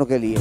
के लिए।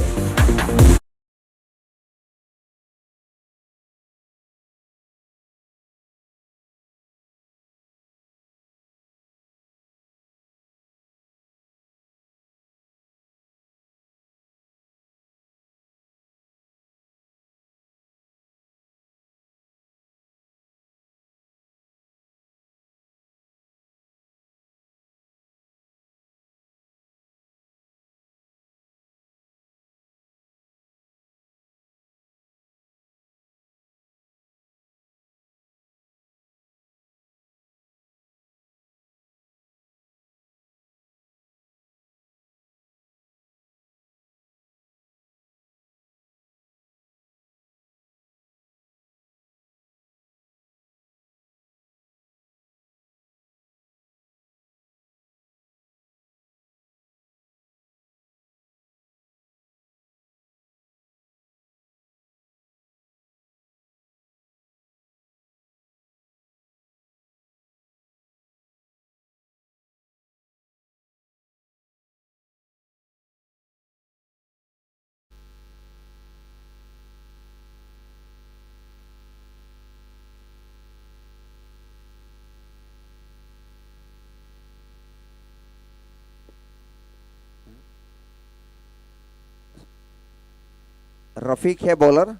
रफीक है बॉलर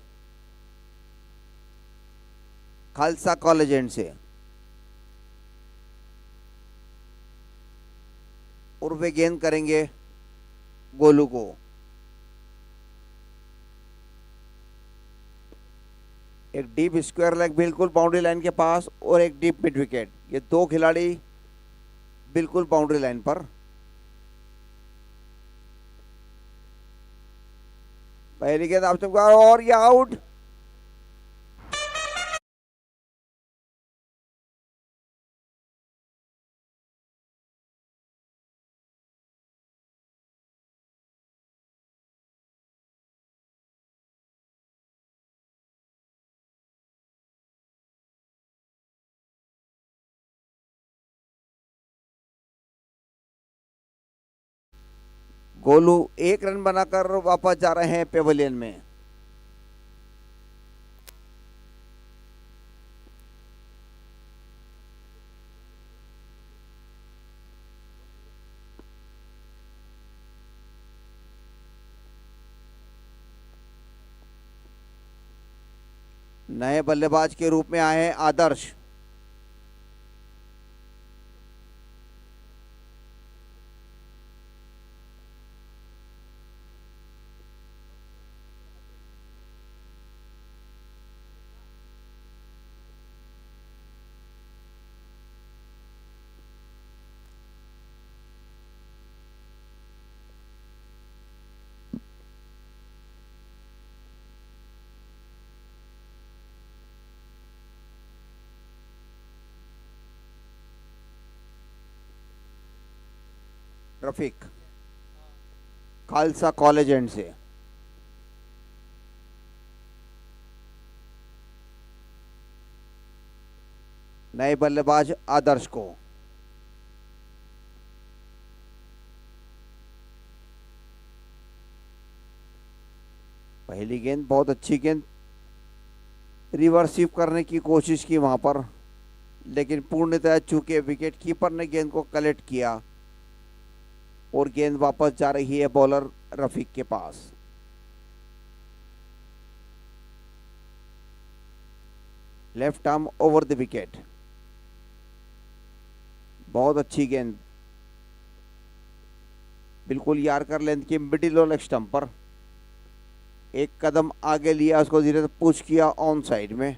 खालसा कॉलेज एंड से, और वे गेंद करेंगे गोलू को। एक डीप स्क्वायर लेग बिल्कुल बाउंड्री लाइन के पास और एक डीप मिड विकेट, ये दो खिलाड़ी बिल्कुल बाउंड्री लाइन पर। पहली गेंद आप और ये आउट। गोलू एक रन बनाकर वापस जा रहे हैं पेवेलियन में। नए बल्लेबाज के रूप में आए हैं आदर्श। रफीक खालसा कॉलेज एंड से, नए बल्लेबाज आदर्श को। पहली गेंद बहुत अच्छी गेंद, रिवर्स स्वीप करने की कोशिश की वहां पर, लेकिन पूर्णतः चूंकि विकेट कीपर ने गेंद को कलेक्ट किया और गेंद वापस जा रही है बॉलर रफीक के पास। Left arm over the wicket, बहुत अच्छी गेंद, बिल्कुल यार्कर लेंथ की मिडिल और लेग स्टंप पर। एक कदम आगे लिया, उसको धीरे से पुश किया ऑन साइड में।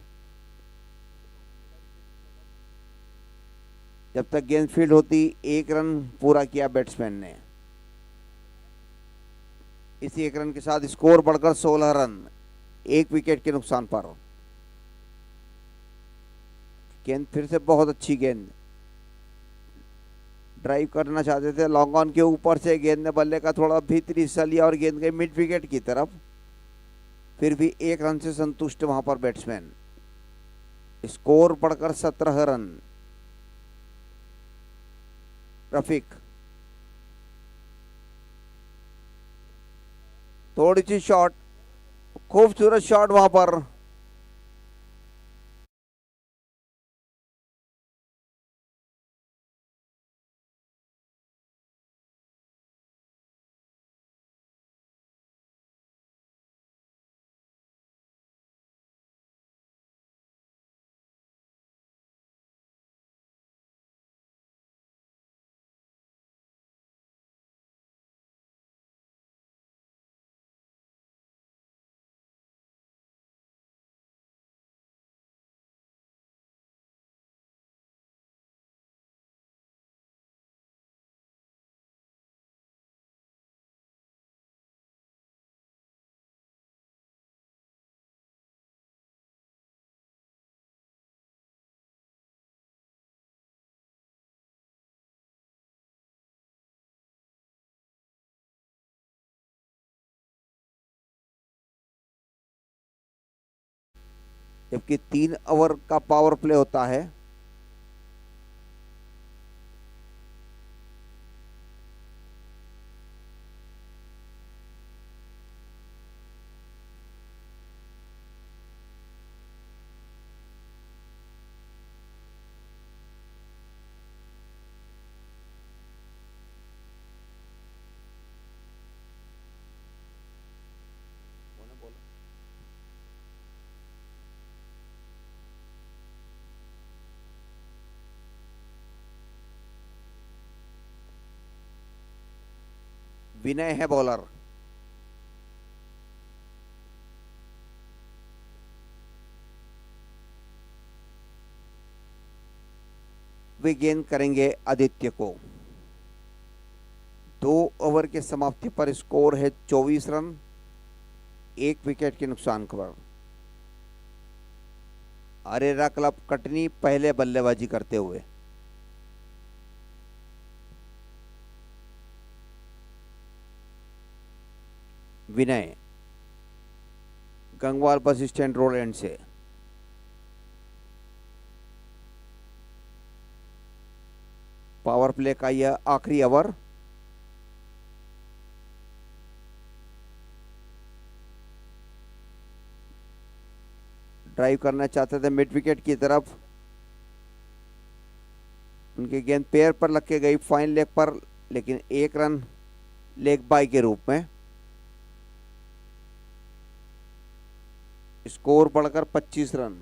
जब तक गेंद फील्ड होती, एक रन पूरा किया बैट्समैन ने। इसी एक रन के साथ स्कोर बढ़कर 16 रन, एक विकेट के नुकसान पर। गेंद फिर से बहुत अच्छी गेंद, ड्राइव करना चाहते थे लॉन्ग ऑन के ऊपर से, गेंद ने बल्ले का थोड़ा भीतरी हिस्सा लिया और गेंद गई मिड विकेट की तरफ। फिर भी एक रन से संतुष्ट वहां पर बैट्समैन। स्कोर बढ़कर 17 रन। रफीक थोड़ी सी शॉट, खूबसूरत शॉट वहां पर। जबकि 3 ओवर का पावर प्ले होता है। विनय है बॉलर। वे गेंद करेंगे आदित्य को। 2 ओवर के समाप्ति पर स्कोर है 24 रन, 1 विकेट के नुकसान पर। अरेरा क्लब कटनी पहले बल्लेबाजी करते हुए। Vinay Gangwal bus stand road end से। पावर प्ले का यह आखिरी ओवर। ड्राइव करना चाहते थे मिड विकेट की तरफ, उनकी गेंद पैर पर लग के गई फाइन लेग पर, लेकिन 1 रन लेग बाय के रूप में। स्कोर बढ़कर 25 रन।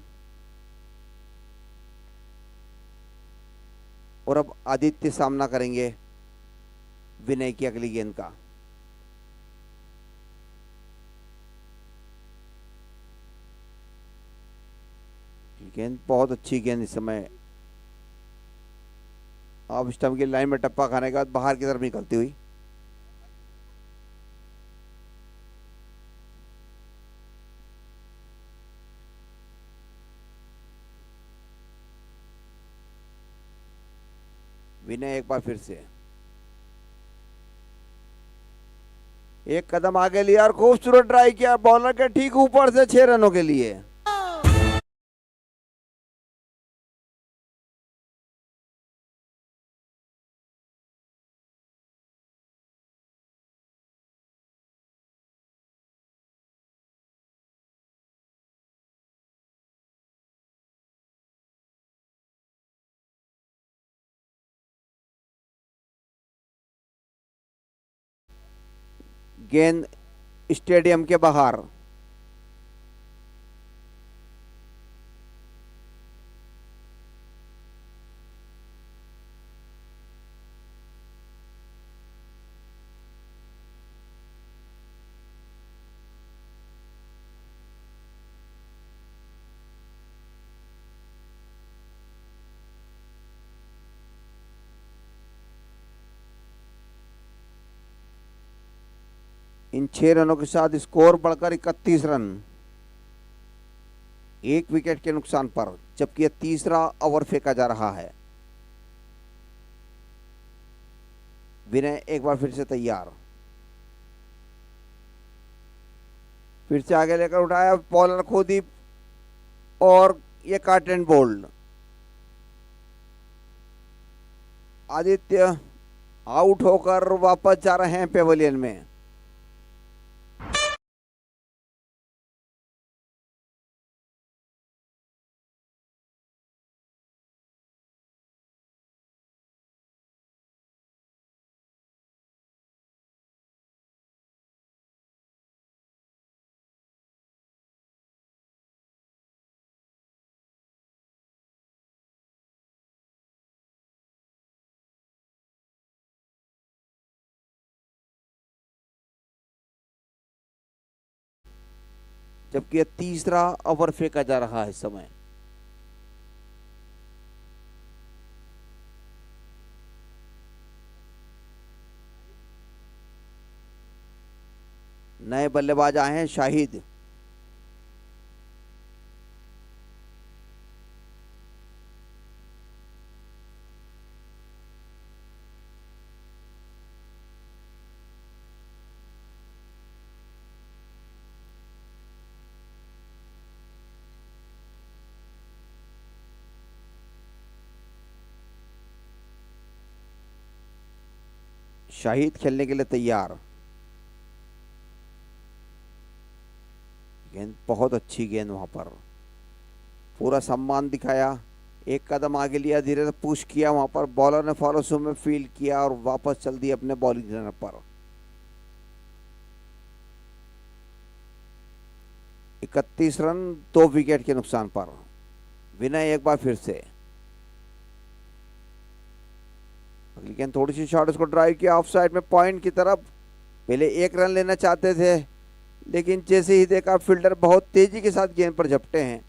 और अब आदित्य सामना करेंगे विनय की अगली गेंद का। गेंद बहुत अच्छी गेंद इस समय ऑफ स्टंप की लाइन में टप्पा खाने के बाद बाहर की तरफ निकलती हुई। विनय एक बार फिर से एक कदम आगे लिया और खूबसूरत ट्राई किया बॉलर के ठीक ऊपर से 6 रनों के लिए। गेंद स्टेडियम के बाहर। इन 6 रनों के साथ स्कोर बढ़कर 31 रन, 1 विकेट के नुकसान पर, जबकि यह तीसरा ओवर फेंका जा रहा है। विनय एक बार फिर से तैयार, फिर से आगे लेकर उठाया बॉलर खुद और ये काट एंड बोल्ड। आदित्य आउट होकर वापस जा रहे हैं पेवेलियन में। जबकि यह तीसरा ओवर फेंका जा रहा है इस समय। नए बल्लेबाज आए हैं शाहिद। शाहिद खेलने के लिए तैयार। गेंद बहुत अच्छी गेंद, वहां पर पूरा सम्मान दिखाया, एक कदम आगे लिया, धीरे से पुश किया, वहां पर बॉलर ने फॉलो स्विंग में फील्ड किया और वापस चल दिया अपने बॉलिंग रनर पर। 31 रन 2 विकेट के नुकसान पर। विनय एक बार फिर से, अगली गेंद थोड़ी सी शॉर्ट, उसको ड्राइव किया ऑफ साइड में पॉइंट की तरफ। पहले 1 रन लेना चाहते थे, लेकिन जैसे ही देखा फील्डर बहुत तेजी के साथ गेंद पर झपटे हैं,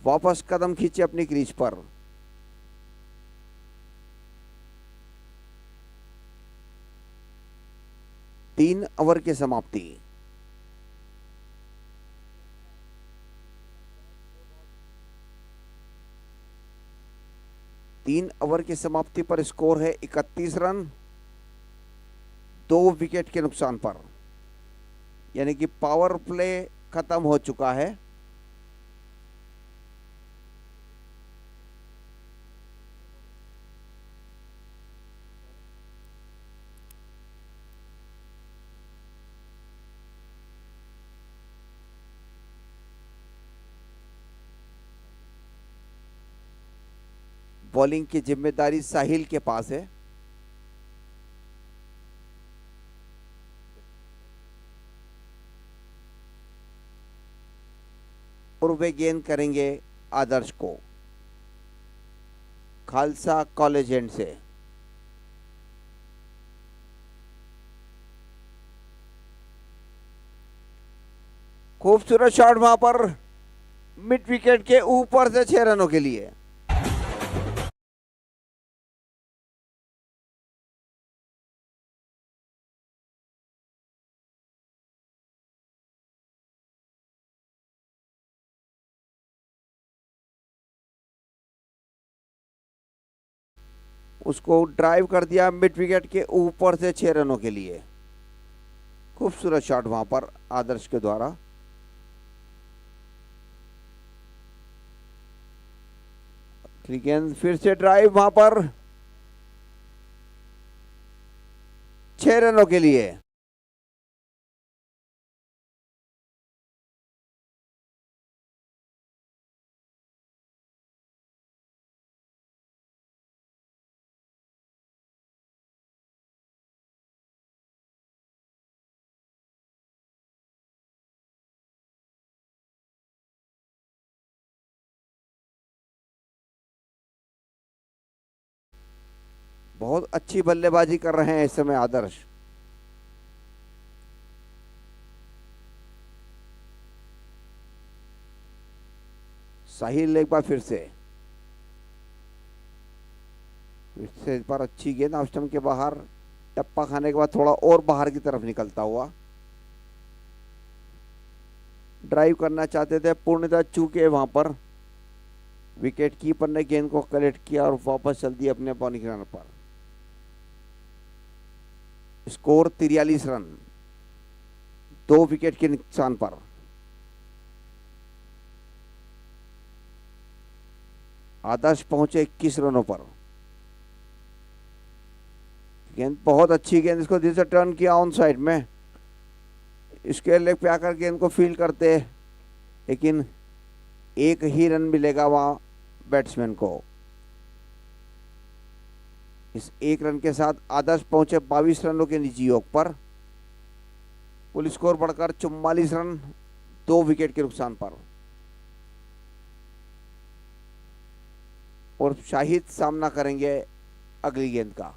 वापस कदम खींचे अपनी क्रीज पर। तीन ओवर की समाप्ति। तीन ओवर की समाप्ति पर स्कोर है 31 रन 2 विकेट के नुकसान पर, यानी कि पावर प्ले खत्म हो चुका है। बॉलिंग की जिम्मेदारी साहिल के पास है। और वे गेंद करेंगे आदर्श को, खालसा कॉलेज एंड से। खूबसूरत शॉट वहां पर मिड विकेट के ऊपर से 6 रनों के लिए। उसको ड्राइव कर दिया मिड विकेट के ऊपर से 6 रनों के लिए। खूबसूरत शॉट वहां पर आदर्श के द्वारा। गेंद फिर से ड्राइव वहां पर 6 रनों के लिए। बहुत अच्छी बल्लेबाजी कर रहे हैं इस समय आदर्श। साहिल एक बार फिर से इस बार अच्छी गेंद ऑफ स्टंप के बाहर, टप्पा खाने के बाद थोड़ा और बाहर की तरफ निकलता हुआ। ड्राइव करना चाहते थे, पूर्णतः चूके वहां पर। विकेट कीपर ने गेंद को कलेक्ट किया और वापस चल दिया अपने बॉलिंग रन पर। स्कोर 43 रन 2 विकेट के नुकसान पर। आदर्श पहुंचे 21 रनों पर। गेंद बहुत अच्छी गेंद, इसको धीरे से टर्न किया ऑन साइड में, इसके लेग पे आकर गेंद को फील करते, लेकिन एक ही रन मिलेगा वहां बैट्समैन को। इस 1 रन के साथ आदर्श पहुंचे 22 रनों के निजी योग पर। कुल स्कोर बढ़कर 44 रन 2 विकेट के नुकसान पर। और शाहिद सामना करेंगे अगली गेंद का।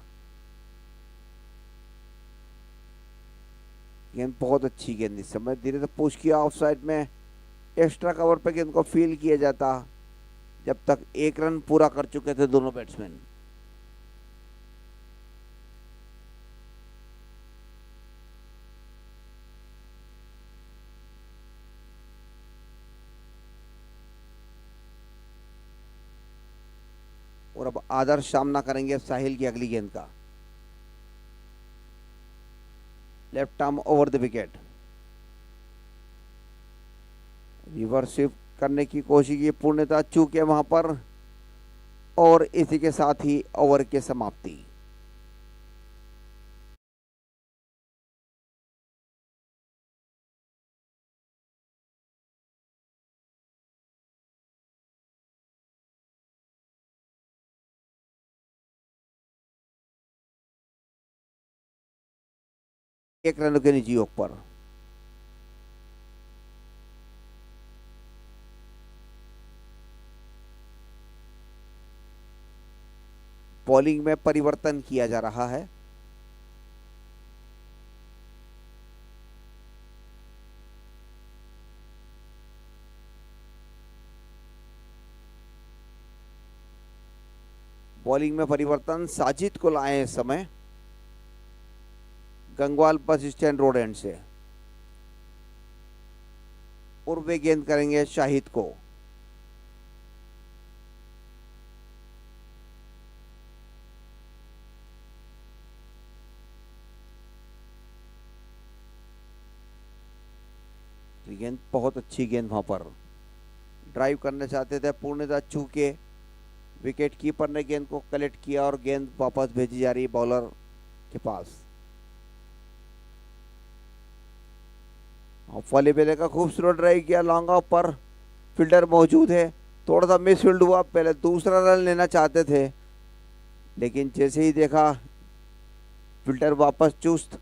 गेंद बहुत अच्छी गेंद, इस समय धीरे से पुश किया ऑफ साइड में, एक्स्ट्रा कवर पे गेंद को फील किया जाता जब तक 1 रन पूरा कर चुके थे दोनों बैट्समैन। और अब आदर्श सामना करेंगे साहिल की अगली गेंद का। Left arm over the wicket, reverse sweep करने की कोशिश की, पूर्णतः चूके वहां पर, और इसी के साथ ही ओवर की समाप्ति। एक रन के निजी योग पर। बॉलिंग में परिवर्तन किया जा रहा है। बॉलिंग में परिवर्तन, साजिद को लाए इस समय Gangwal bus stand road end से, और वे गेंद करेंगे शाहिद को। गेंद बहुत अच्छी गेंद, वहां पर ड्राइव करना चाहते थे, पूर्णतः चूके विकेट कीपर ने गेंद को कलेक्ट किया और गेंद वापस भेजी जा रही है बॉलर के पास। ऑफ वाले बेले का खूबसूरत ड्राइव किया लॉन्ग ऑफ पर, फील्डर मौजूद है, थोड़ा सा मिसफील्ड हुआ, पहले दूसरा रन लेना चाहते थे लेकिन जैसे ही देखा फील्डर वापस चुस्त,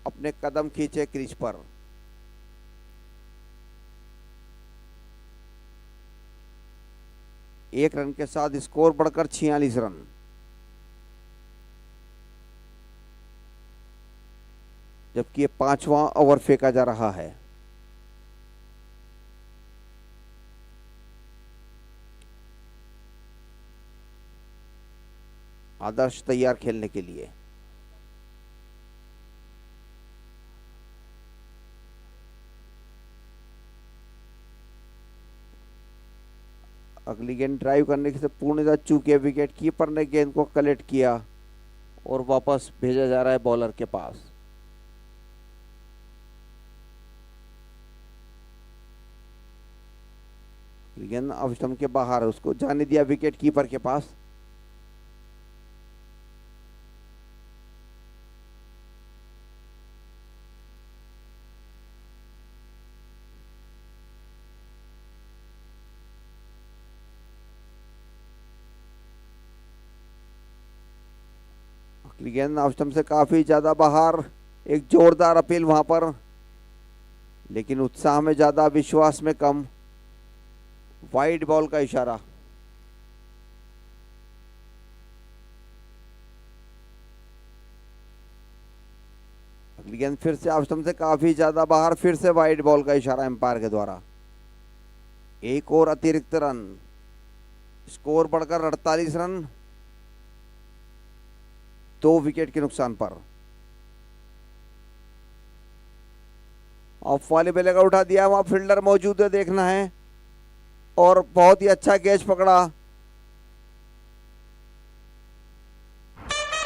अपने कदम खींचे क्रीज पर। एक रन के साथ स्कोर बढ़कर 46 रन। जबकि ये 5वां ओवर फेंका जा रहा है। आदर्श तैयार खेलने के लिए। अगली गेंद ड्राइव करने से पूर्णतः चूके विकेट कीपर ने गेंद को कलेक्ट किया और वापस भेजा जा रहा है बॉलर के पास। गेंद अब स्टंप के बाहर, उसको जाने दिया विकेट कीपर के पास। गेंद ऑफ स्टंप से काफी ज्यादा बाहर, एक जोरदार अपील वहां पर, लेकिन उत्साह में ज्यादा विश्वास में कम। वाइड बॉल का इशारा। अगली गेंद फिर से ऑफ स्टंप से काफी ज्यादा बाहर, फिर से वाइड बॉल का इशारा एम्पायर के द्वारा। एक और अतिरिक्त रन, स्कोर बढ़कर 48 रन, 2 विकेट के नुकसान पर। ऑफ वाले बेले का उठा दिया, वहां फील्डर मौजूद है, देखना है, और बहुत ही अच्छा कैच पकड़ा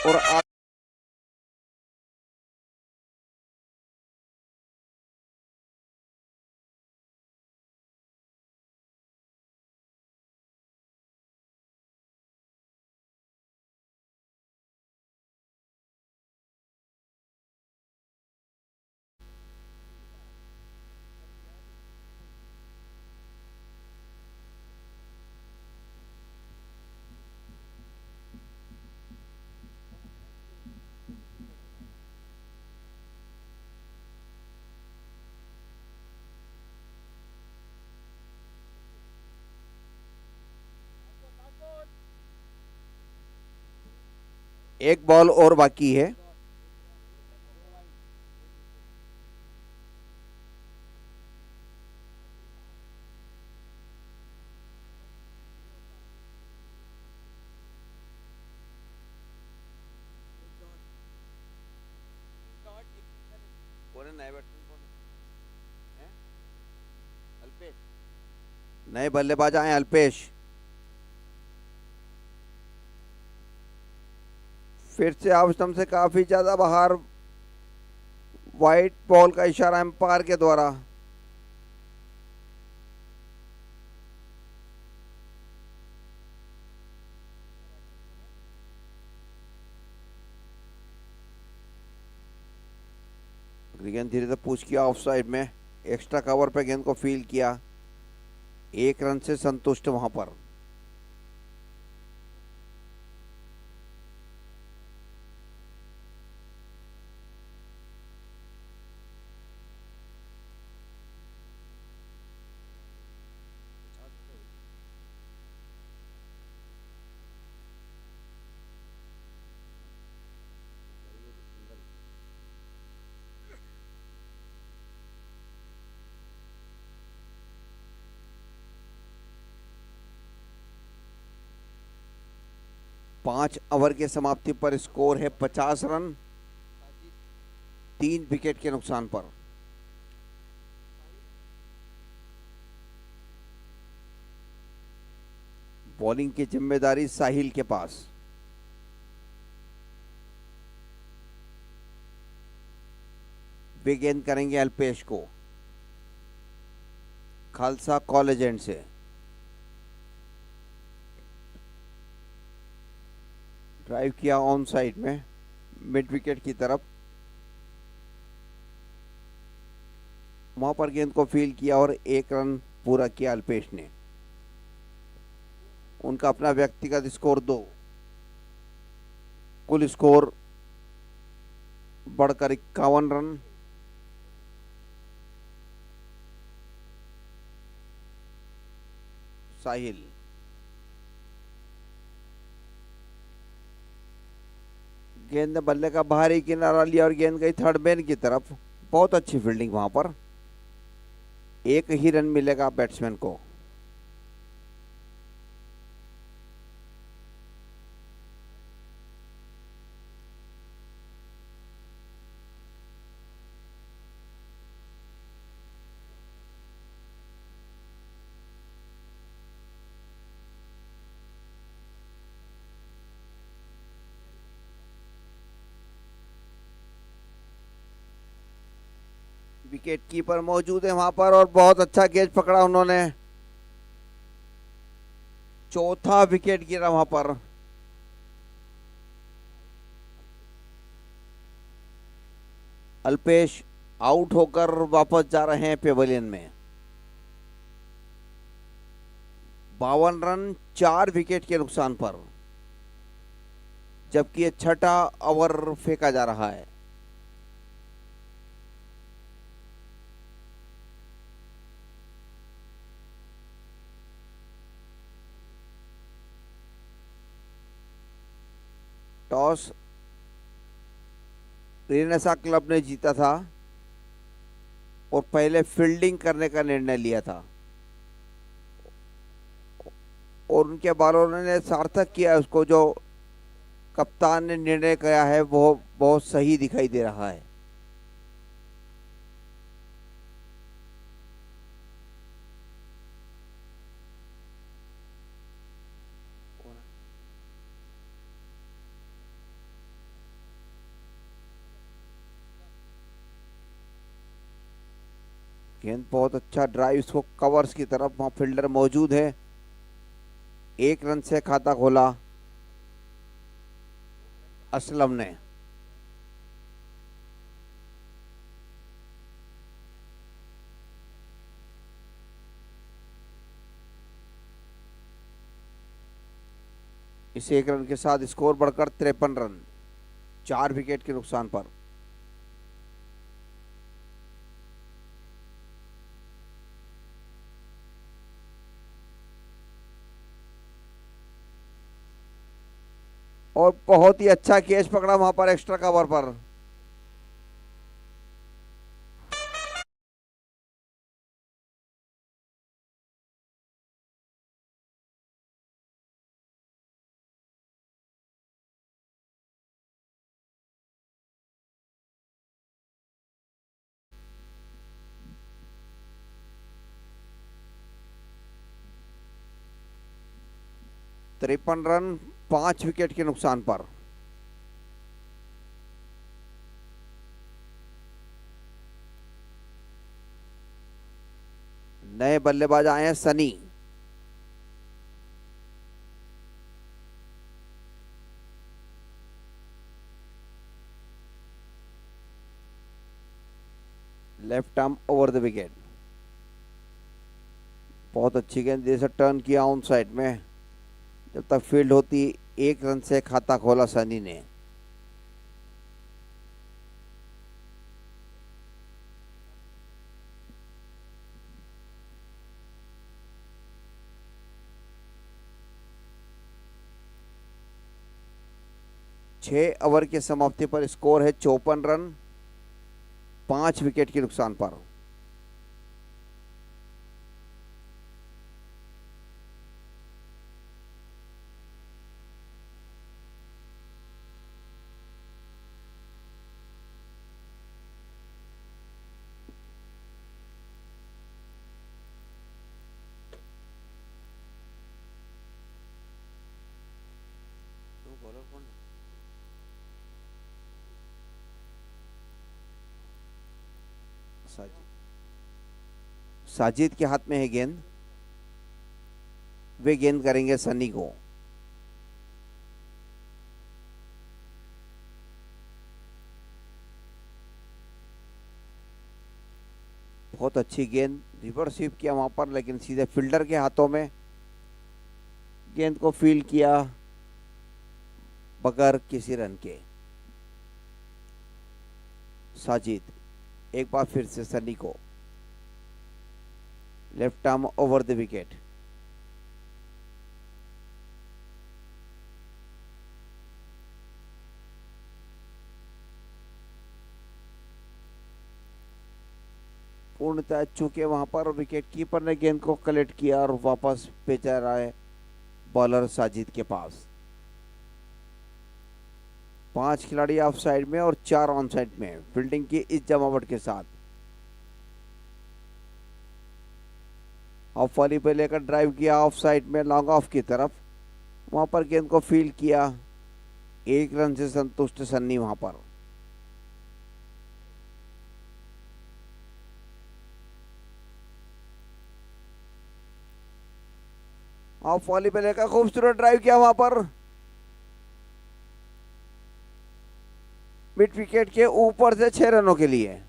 और एक बॉल और बाकी है। नए बैट्समैन कौन है? अल्पेश। नए बल्लेबाज आए अल्पेश। फिर से ऑफ स्टंप से काफी ज्यादा बाहर, वाइट बॉल का इशारा एम्पायर के द्वारा। गेंद धीरे से पूछ किया ऑफ साइड में, एक्स्ट्रा कवर पे गेंद को फील किया, एक रन से संतुष्ट वहां पर। पांच ओवर के समाप्ति पर स्कोर है 50 रन, 3 विकेट के नुकसान पर। बॉलिंग की जिम्मेदारी साहिल के पास। वे गेंद करेंगे अल्पेश को, खालसा कॉलेज एंड से। ड्राइव किया ऑन साइड में, मिड विकेट की तरफ। वहां पर गेंद को फील किया और एक रन पूरा किया अल्पेश ने। उनका अपना व्यक्तिगत स्कोर 2, कुल स्कोर बढ़कर 51 रन। साहिल गेंद ने बल्ले का बाहरी किनारा लिया और गेंद गई थर्ड मैन की तरफ। बहुत अच्छी फील्डिंग वहां पर, एक ही रन मिलेगा बैट्समैन को। विकेट कीपर मौजूद है वहां पर और बहुत अच्छा कैच पकड़ा उन्होंने। चौथा विकेट गिरा वहां पर। अल्पेश आउट होकर वापस जा रहे हैं पेवेलियन में। 52 रन 4 विकेट के नुकसान पर, जबकि ये छठा ओवर फेंका जा रहा है। टॉस रेनेसा क्लब ने जीता था और पहले फील्डिंग करने का निर्णय लिया था, और उनके बॉलरों ने सार्थक किया उसको। जो कप्तान ने निर्णय किया है वो बहुत सही दिखाई दे रहा है। गेंद बहुत अच्छा ड्राइव उसको कवर्स की तरफ, वहां फील्डर मौजूद है। एक रन से खाता खोला असलम ने। इस एक रन के साथ स्कोर बढ़कर 53 रन, 4 विकेट के नुकसान पर। और बहुत ही अच्छा कैच पकड़ा वहां पर एक्स्ट्रा कवर पर। 53 रन 5 विकेट के नुकसान पर। नए बल्लेबाज आए हैं Sunny. Left arm over the wicket. बहुत अच्छी गेंद, जैसे टर्न किया ऑन साइड में, जब तक फील्ड होती 1 रन से खाता खोला सनी ने। छह ओवर की समाप्ति पर स्कोर है 54 रन 5 विकेट के नुकसान पर। साजिद के हाथ में है गेंद, वे गेंद करेंगे सनी को। बहुत अच्छी गेंद, रिवर्स स्वीप किया वहां पर, लेकिन सीधे फील्डर के हाथों में। गेंद को फील किया बगैर किसी रन के। साजिद एक बार फिर से सनी को, left arm over the wicket. पूर्णतः चूके वहां पर, विकेट कीपर ने गेंद को कलेक्ट किया और वापस भेजा रहा है बॉलर साजिद के पास। 5 खिलाड़ी ऑफ साइड में और 4 ऑन साइड में, फील्डिंग की इस जमावट के साथ। ऑफ वाली पे लेकर ड्राइव किया ऑफ साइड में, लॉन्ग ऑफ की तरफ, वहां पर गेंद को फील्ड किया। 1 रन से संतुष्ट सन्नी वहां पर। ऑफ वाली पे लेकर खूबसूरत ड्राइव किया वहां पर, मिड विकेट के ऊपर से 6 रनों के लिए।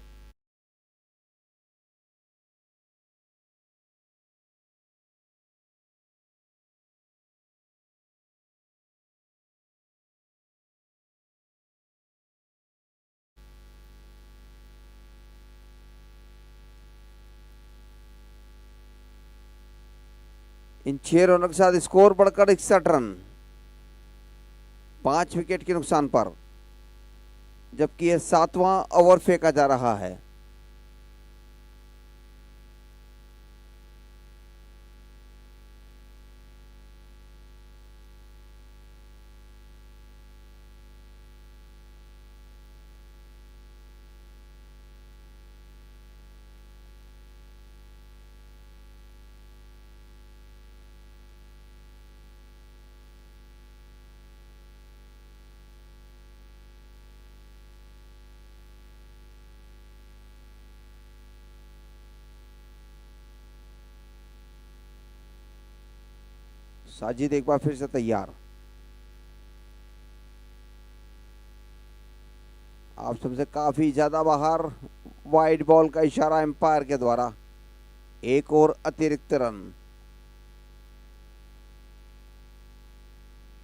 इन 6 रनों के साथ स्कोर बढ़कर 61 रन 5 विकेट के नुकसान पर, जबकि यह 7वां ओवर फेंका जा रहा है। साजिद एक बार फिर से तैयार। आप सबसे काफी ज्यादा बाहर, वाइड बॉल का इशारा एम्पायर के द्वारा। 1 और अतिरिक्त रन,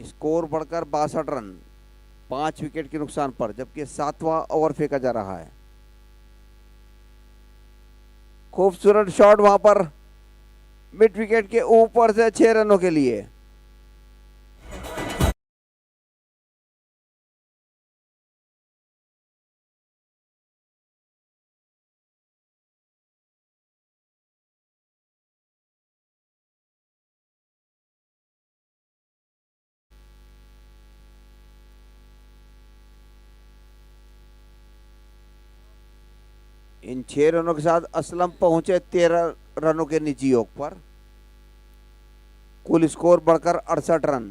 स्कोर बढ़कर 62 रन 5 विकेट के नुकसान पर, जबकि 7वां ओवर फेंका जा रहा है। खूबसूरत शॉट वहां पर, मिड विकेट के ऊपर से 6 रनों के लिए। इन 6 रनों के साथ असलम पहुंचे 13 रनों के निजी योग पर। कुल स्कोर बढ़कर 68 रन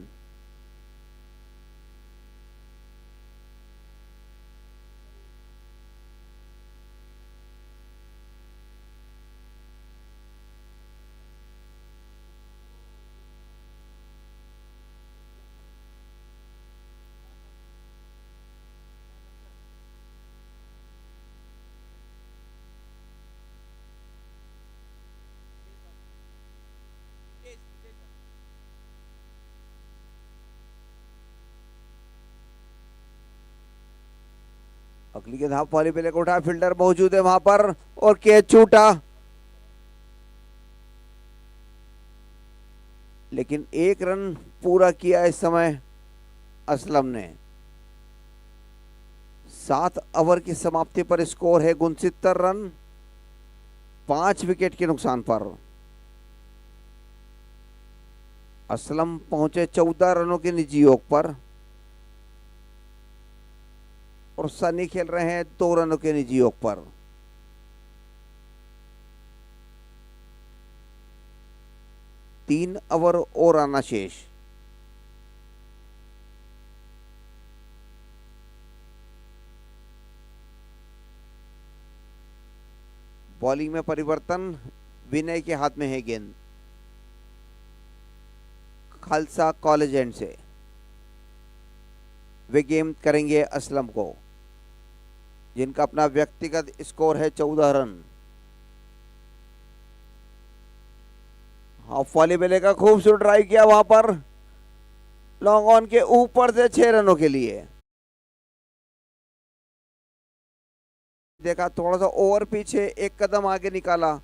अगली गेंद हाफ वाली पे लेकर उठा, फील्डर मौजूद है वहां पर और कैच छूटा, लेकिन एक रन पूरा किया इस समय असलम ने। 7 ओवर की समाप्ति पर स्कोर है 69 रन, 5 विकेट के नुकसान पर। असलम पहुंचे 14 रनों के निजी योग पर और सनी खेल रहे हैं 2 रनों के निजी योग पर। तीन ओवर और आना शेष। बॉलिंग में परिवर्तन, विनय के हाथ में है गेंद। खालसा कॉलेज एंड से वे गेम करेंगे असलम को, जिनका अपना व्यक्तिगत स्कोर है 14 रन। हाफ वाली बेले का खूबसूरत ड्राइव किया वहां पर, लॉन्ग ऑन के ऊपर से 6 रनों के लिए। देखा थोड़ा सा ओवर पीछे, एक कदम आगे निकाला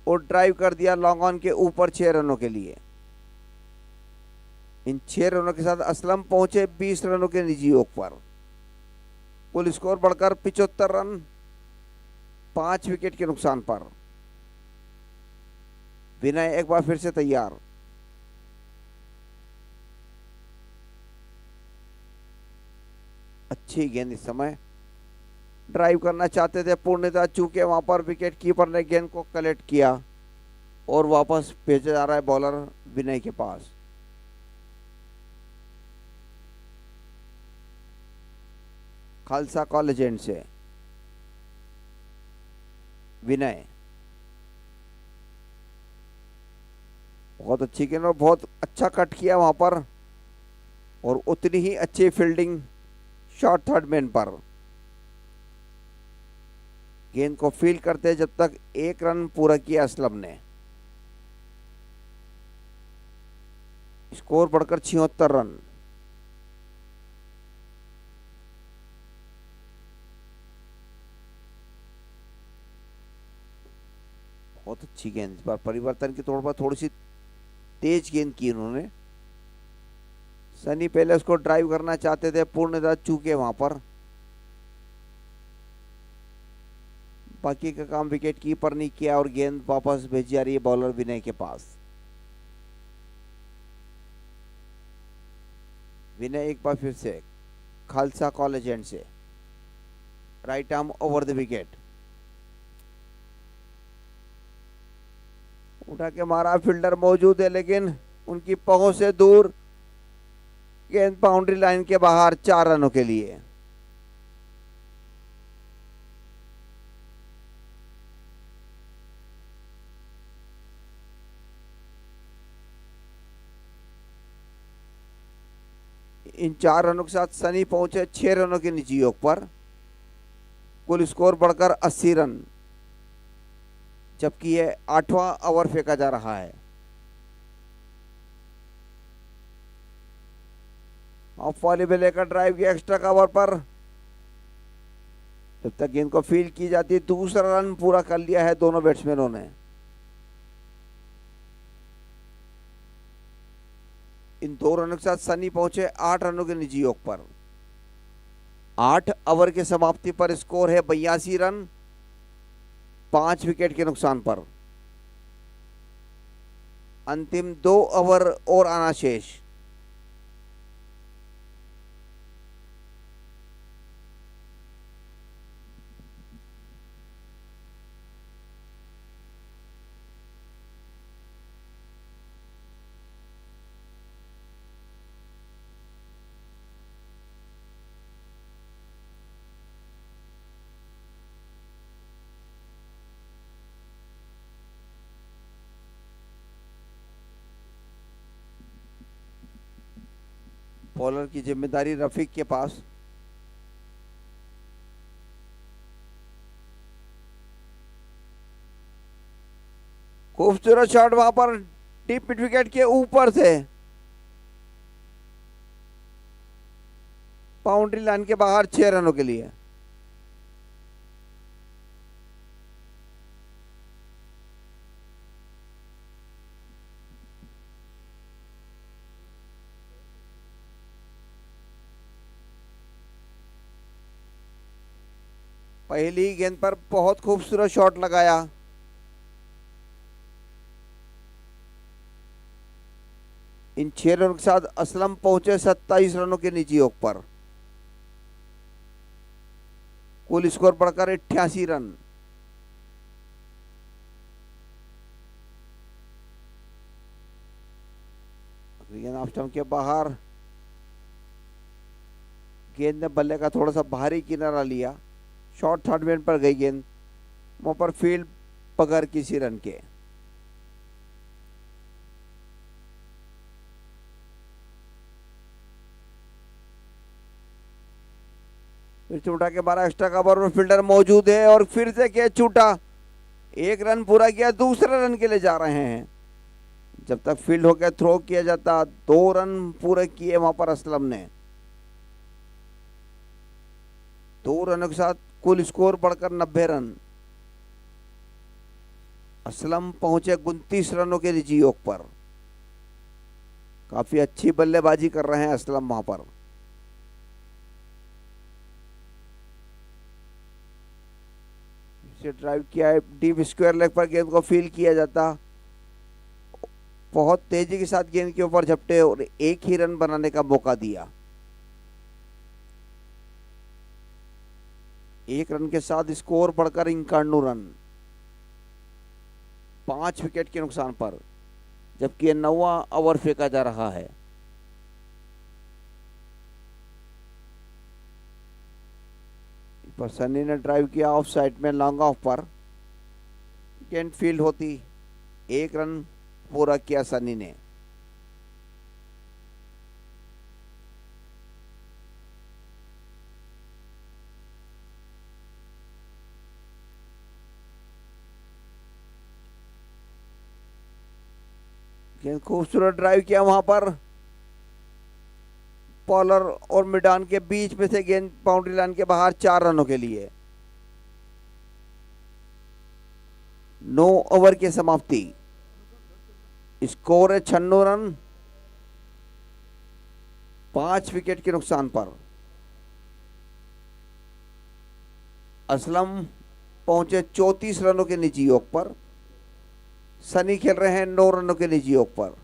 और ड्राइव कर दिया लॉन्ग ऑन के ऊपर 6 रनों के लिए। इन 6 रनों के साथ असलम पहुंचे 20 रनों के निजी योग पर। कुल स्कोर बढ़कर 75 रन, 5 विकेट के नुकसान पर। विनय एक बार फिर से तैयार। अच्छी गेंद, इस समय ड्राइव करना चाहते थे पूर्णतः, चूके वहां पर विकेट कीपर ने गेंद को कलेक्ट किया और वापस भेजा जा रहा है बॉलर विनय के पास। खालसा कॉलेज एंड से विनय, बहुत अच्छी गेंद और बहुत अच्छा कट किया वहां पर और उतनी ही अच्छी फील्डिंग शॉर्ट थर्ड मैन पर। गेंद को फील्ड करते जब तक 1 रन पूरा किया असलम ने। स्कोर बढ़कर 76 रन। बहुत अच्छी गेंद, इस बार परिवर्तन के तौर पर थोड़ी सी तेज गेंद की उन्होंने। सनी पहले उसको ड्राइव करना चाहते थे, पूर्णतः चूके वहां पर। बाकी का काम विकेट कीपर ने किया और गेंद वापस भेजी जा रही है बॉलर विनय के पास। विनय एक बार फिर से खालसा कॉलेज एंड से right arm over the wicket, उठा के मारा, फील्डर मौजूद है लेकिन उनकी पहुंच से दूर। गेंद बाउंड्री लाइन के बाहर, 4 रनों के लिए। इन 4 रनों के साथ सनी पहुंचे 6 रनों के निजी योग पर। कुल स्कोर बढ़कर 80 रन, जबकि यह 8वां ओवर फेंका जा रहा है। ऑफ वाली पे लेकर ड्राइव किया एक्स्ट्रा कवर पर, जब तक गेंद को फील्ड की जाती है। दूसरा रन पूरा कर लिया है दोनों बैट्समैनों ने। इन 2 रनों के साथ सनी पहुंचे 8 रनों के निजी योग पर। 8 ओवर की समाप्ति पर स्कोर है 82 रन, 5 विकेट के नुकसान पर। अंतिम 2 ओवर और आना शेष। बॉलर की जिम्मेदारी रफीक के पास। खूबसूरत शॉट वहां पर डीप मिड विकेट के ऊपर से, बाउंड्री लाइन के बाहर, 6 रनों के लिए। पहली गेंद पर बहुत खूबसूरत शॉट लगाया। इन 6 रनों के साथ असलम पहुंचे 27 रनों के निजी योग पर। कुल स्कोर बढ़कर 88 रन। गेंद ऑफ स्टंप के बाहर। गेंद ने बल्ले का थोड़ा सा भारी किनारा लिया। शॉर्ट थर्ड मैन पर गई गेंद, वहां पर फील्ड बगैर किसी रन के। फिर छूटा के 12 एक्स्ट्रा कवर में फील्डर मौजूद है और फिर से कैच छूटा। 1 रन पूरा किया, दूसरे रन के लिए जा रहे हैं। जब तक फील्ड होकर थ्रो किया जाता 2 रन पूरे किए वहां पर असलम ने। 2 रनों के साथ कुल स्कोर बढ़कर 90 रन। असलम पहुंचे 29 रनों के निजी योग पर। काफी अच्छी बल्लेबाजी कर रहे हैं असलम वहां पर। से ड्राइव किया है, डीप स्क्वायर लेग पर गेंद को फील किया जाता। बहुत तेजी के साथ गेंद के ऊपर झपटे और एक ही रन बनाने का मौका दिया। 1 रन के साथ स्कोर बढ़कर 91 रन। 5 विकेट के नुकसान पर, जबकि 9वां ओवर फेंका जा रहा है। पर सनी ने ड्राइव किया ऑफ साइड में लॉन्ग ऑफ पर। गेंद फील्ड होती। 1 रन पूरा किया सनी ने। गेंद खूबसूरत ड्राइव किया वहां पर। बॉलर और मिडान के बीच में से गेंद बाउंड्री लाइन के बाहर 4 रनों के लिए। 9 ओवर की समाप्ति। स्कोर है 96 रन। 5 विकेट के नुकसान पर असलम पहुंचे 34 रनों के निजी योग पर। सनी खेल रहे हैं 9 रनों के निजी योग पर।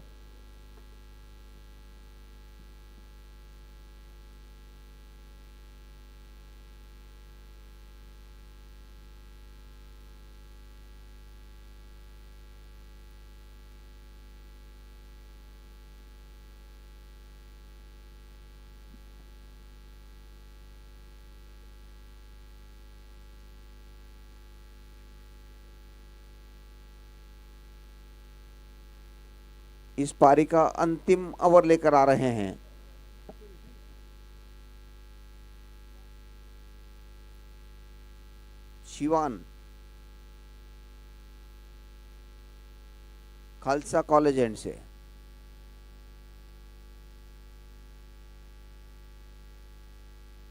इस पारी का अंतिम ओवर लेकर आ रहे हैं शिवान, खालसा कॉलेज एंड से।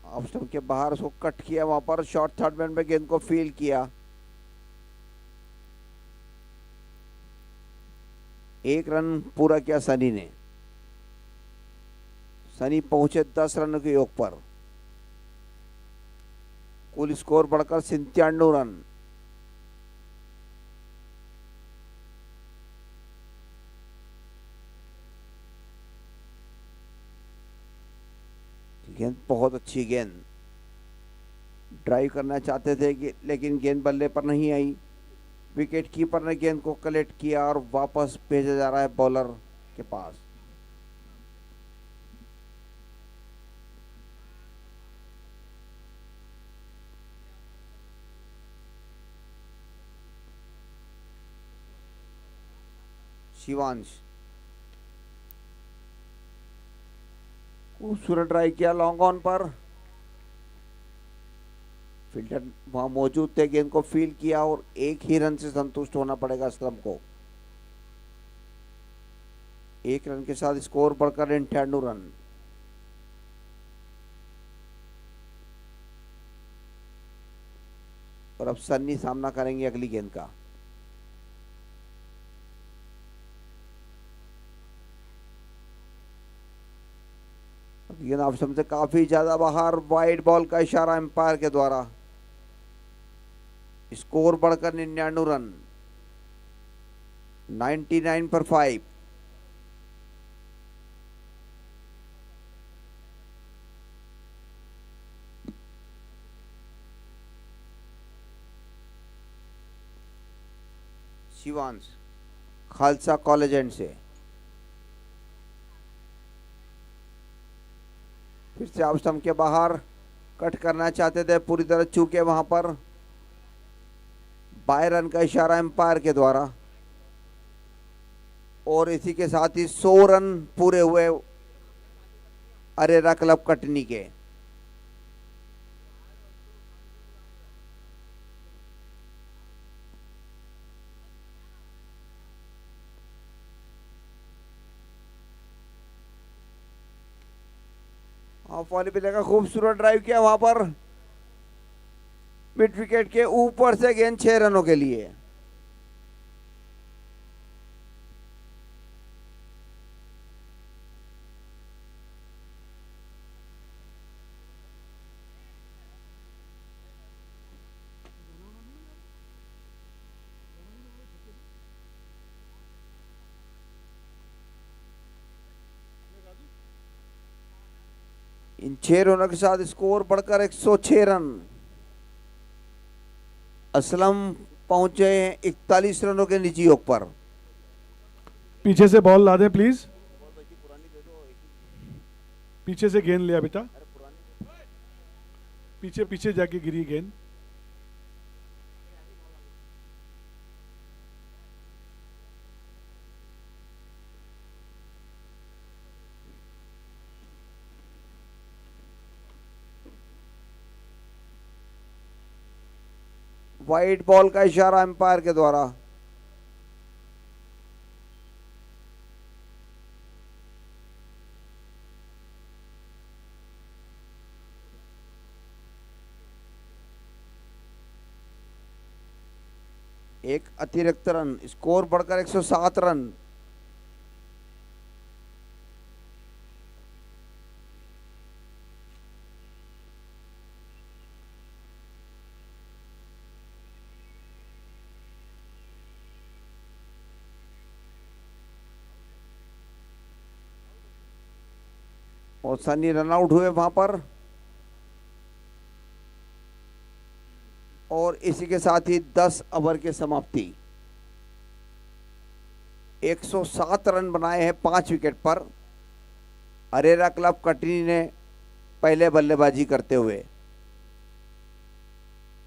ऑफ स्टंप के बाहर उसको कट किया, वहां पर शॉर्ट थर्ड मैन में गेंद को फील किया। 1 रन पूरा किया सनी ने। सनी पहुंचे 10 रनों के योग पर। कुल स्कोर बढ़कर 97 रन। गेंद बहुत अच्छी गेंद। ड्राइव करना चाहते थे कि लेकिन गेंद बल्ले पर नहीं आई। विकेट कीपर ने गेंद को कलेक्ट किया और वापस भेजा जा रहा है बॉलर के पास। शिवांश खूबसूरत ड्राइव किया लॉन्ग ऑन पर। फील्डर वहां मौजूद थे, गेंद को फील किया और 1 ही रन से संतुष्ट होना पड़ेगा असलम को। 1 रन के साथ स्कोर बढ़कर 98 रन। और अब सन्नी सामना करेंगे अगली गेंद का। गेंद ऑफ स्टंप से काफी ज्यादा बाहर, वाइड बॉल का इशारा एम्पायर के द्वारा। स्कोर बढ़कर 99 रन, 99 पर 5। शिवांश खालसा कॉलेज एंड से फिर से आप स्टंप के बाहर कट करना चाहते थे, पूरी तरह चूके वहां पर। बाय रन का इशारा एम्पायर के द्वारा और इसी के साथ ही 100 रन पूरे हुए अरेरा क्लब कटनी के। ऑफ वाली पिले का खूबसूरत ड्राइव किया वहां पर, मिड विकेट के ऊपर से गेंद 6 रनों के लिए। इन 6 रनों के साथ स्कोर बढ़कर 106 रन। असलम पहुंचे 41 रनों के निजी योग पर। पीछे से बॉल ला दें प्लीज, पीछे से गेंद लिया बेटा, पीछे पीछे जाके गिरी गेंद। वाइड बॉल का इशारा एम्पायर के द्वारा। एक अतिरिक्त रन, स्कोर बढ़कर 107 रन। और सनी रन आउट हुए वहां पर और इसी के साथ ही 10 ओवर की समाप्ति। 107 रन बनाए हैं 5 विकेट पर अरेरा क्लब कटनी ने पहले बल्लेबाजी करते हुए।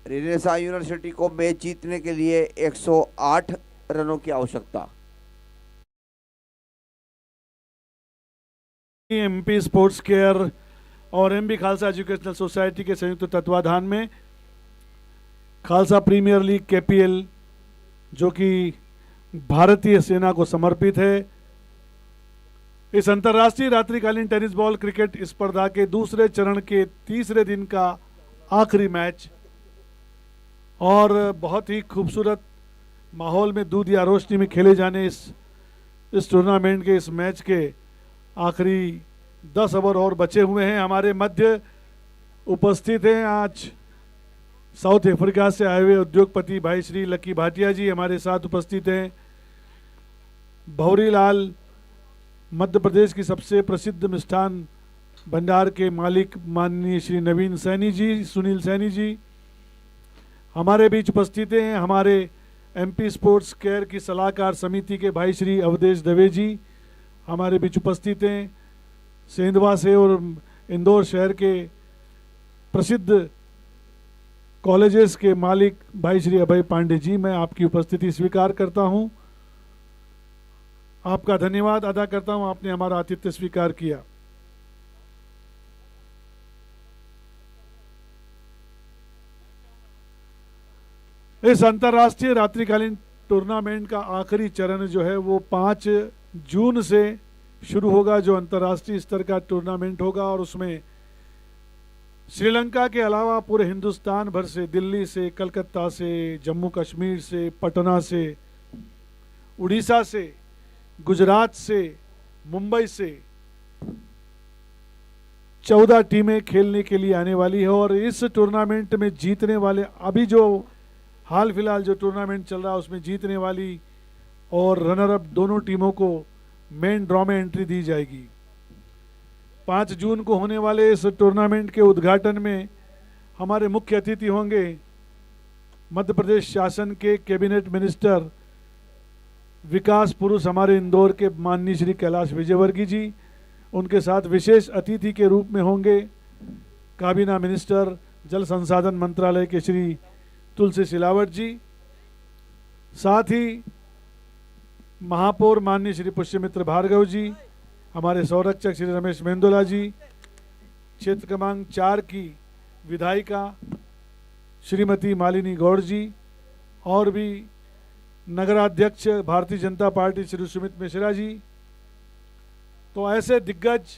रेनेसां यूनिवर्सिटी को मैच जीतने के लिए 108 रनों की आवश्यकता। एमपी स्पोर्ट्स केयर और एमबी खालसा एजुकेशनल सोसाइटी के संयुक्त तत्वाधान में खालसा प्रीमियर लीग केपीएल, जो कि भारतीय सेना को समर्पित है, इस अंतर्राष्ट्रीय रात्रिकालीन टेनिस बॉल क्रिकेट स्पर्धा के दूसरे चरण के तीसरे दिन का आखिरी मैच और बहुत ही खूबसूरत माहौल में दूध या रोशनी में खेले जाने इस टूर्नामेंट के इस मैच के आखिरी 10 ओवर और बचे हुए हैं। हमारे मध्य उपस्थित हैं आज साउथ अफ्रीका से आए हुए उद्योगपति भाई श्री लकी भाटिया जी हमारे साथ उपस्थित हैं। भौरीलाल मध्य प्रदेश की सबसे प्रसिद्ध मिष्ठान भंडार के मालिक माननीय श्री नवीन सैनी जी, सुनील सैनी जी हमारे बीच उपस्थित हैं। हमारे एमपी स्पोर्ट्स केयर की सलाहकार समिति के भाई श्री अवधेश दवे जी हमारे बीच उपस्थित हैं। सेंधवा से और इंदौर शहर के प्रसिद्ध कॉलेजेस के मालिक भाई श्री अभय पांडे जी, मैं आपकी उपस्थिति स्वीकार करता हूं, आपका धन्यवाद अदा करता हूं, आपने हमारा आतिथ्य स्वीकार किया। इस अंतर्राष्ट्रीय रात्रिकालीन टूर्नामेंट का आखिरी चरण जो है वो 5 जून से शुरू होगा, जो अंतर्राष्ट्रीय स्तर का टूर्नामेंट होगा और उसमें श्रीलंका के अलावा पूरे हिंदुस्तान भर से, दिल्ली से, कलकत्ता से, जम्मू कश्मीर से, पटना से, उड़ीसा से, गुजरात से, मुंबई से 14 टीमें खेलने के लिए आने वाली है। और इस टूर्नामेंट में जीतने वाले, अभी जो हाल फिलहाल जो टूर्नामेंट चल रहा है उसमें जीतने वाली और रनर अप दोनों टीमों को मेन ड्रॉ में एंट्री दी जाएगी। 5 जून को होने वाले इस टूर्नामेंट के उद्घाटन में हमारे मुख्य अतिथि होंगे मध्य प्रदेश शासन के कैबिनेट मिनिस्टर विकास पुरुष हमारे इंदौर के माननीय श्री कैलाश विजयवर्गीय जी। उनके साथ विशेष अतिथि के रूप में होंगे काबीना मिनिस्टर जल संसाधन मंत्रालय के श्री तुलसी सिलावट जी। साथ ही महापौर माननीय श्री पुष्यमित्र भार्गव जी, हमारे संरक्षक श्री रमेश मेंदोला जी, क्षेत्र क्रमांक 4 की विधायिका श्रीमती मालिनी गौड़ जी और भी नगराध्यक्ष भारतीय जनता पार्टी श्री सुमित मिश्रा जी। तो ऐसे दिग्गज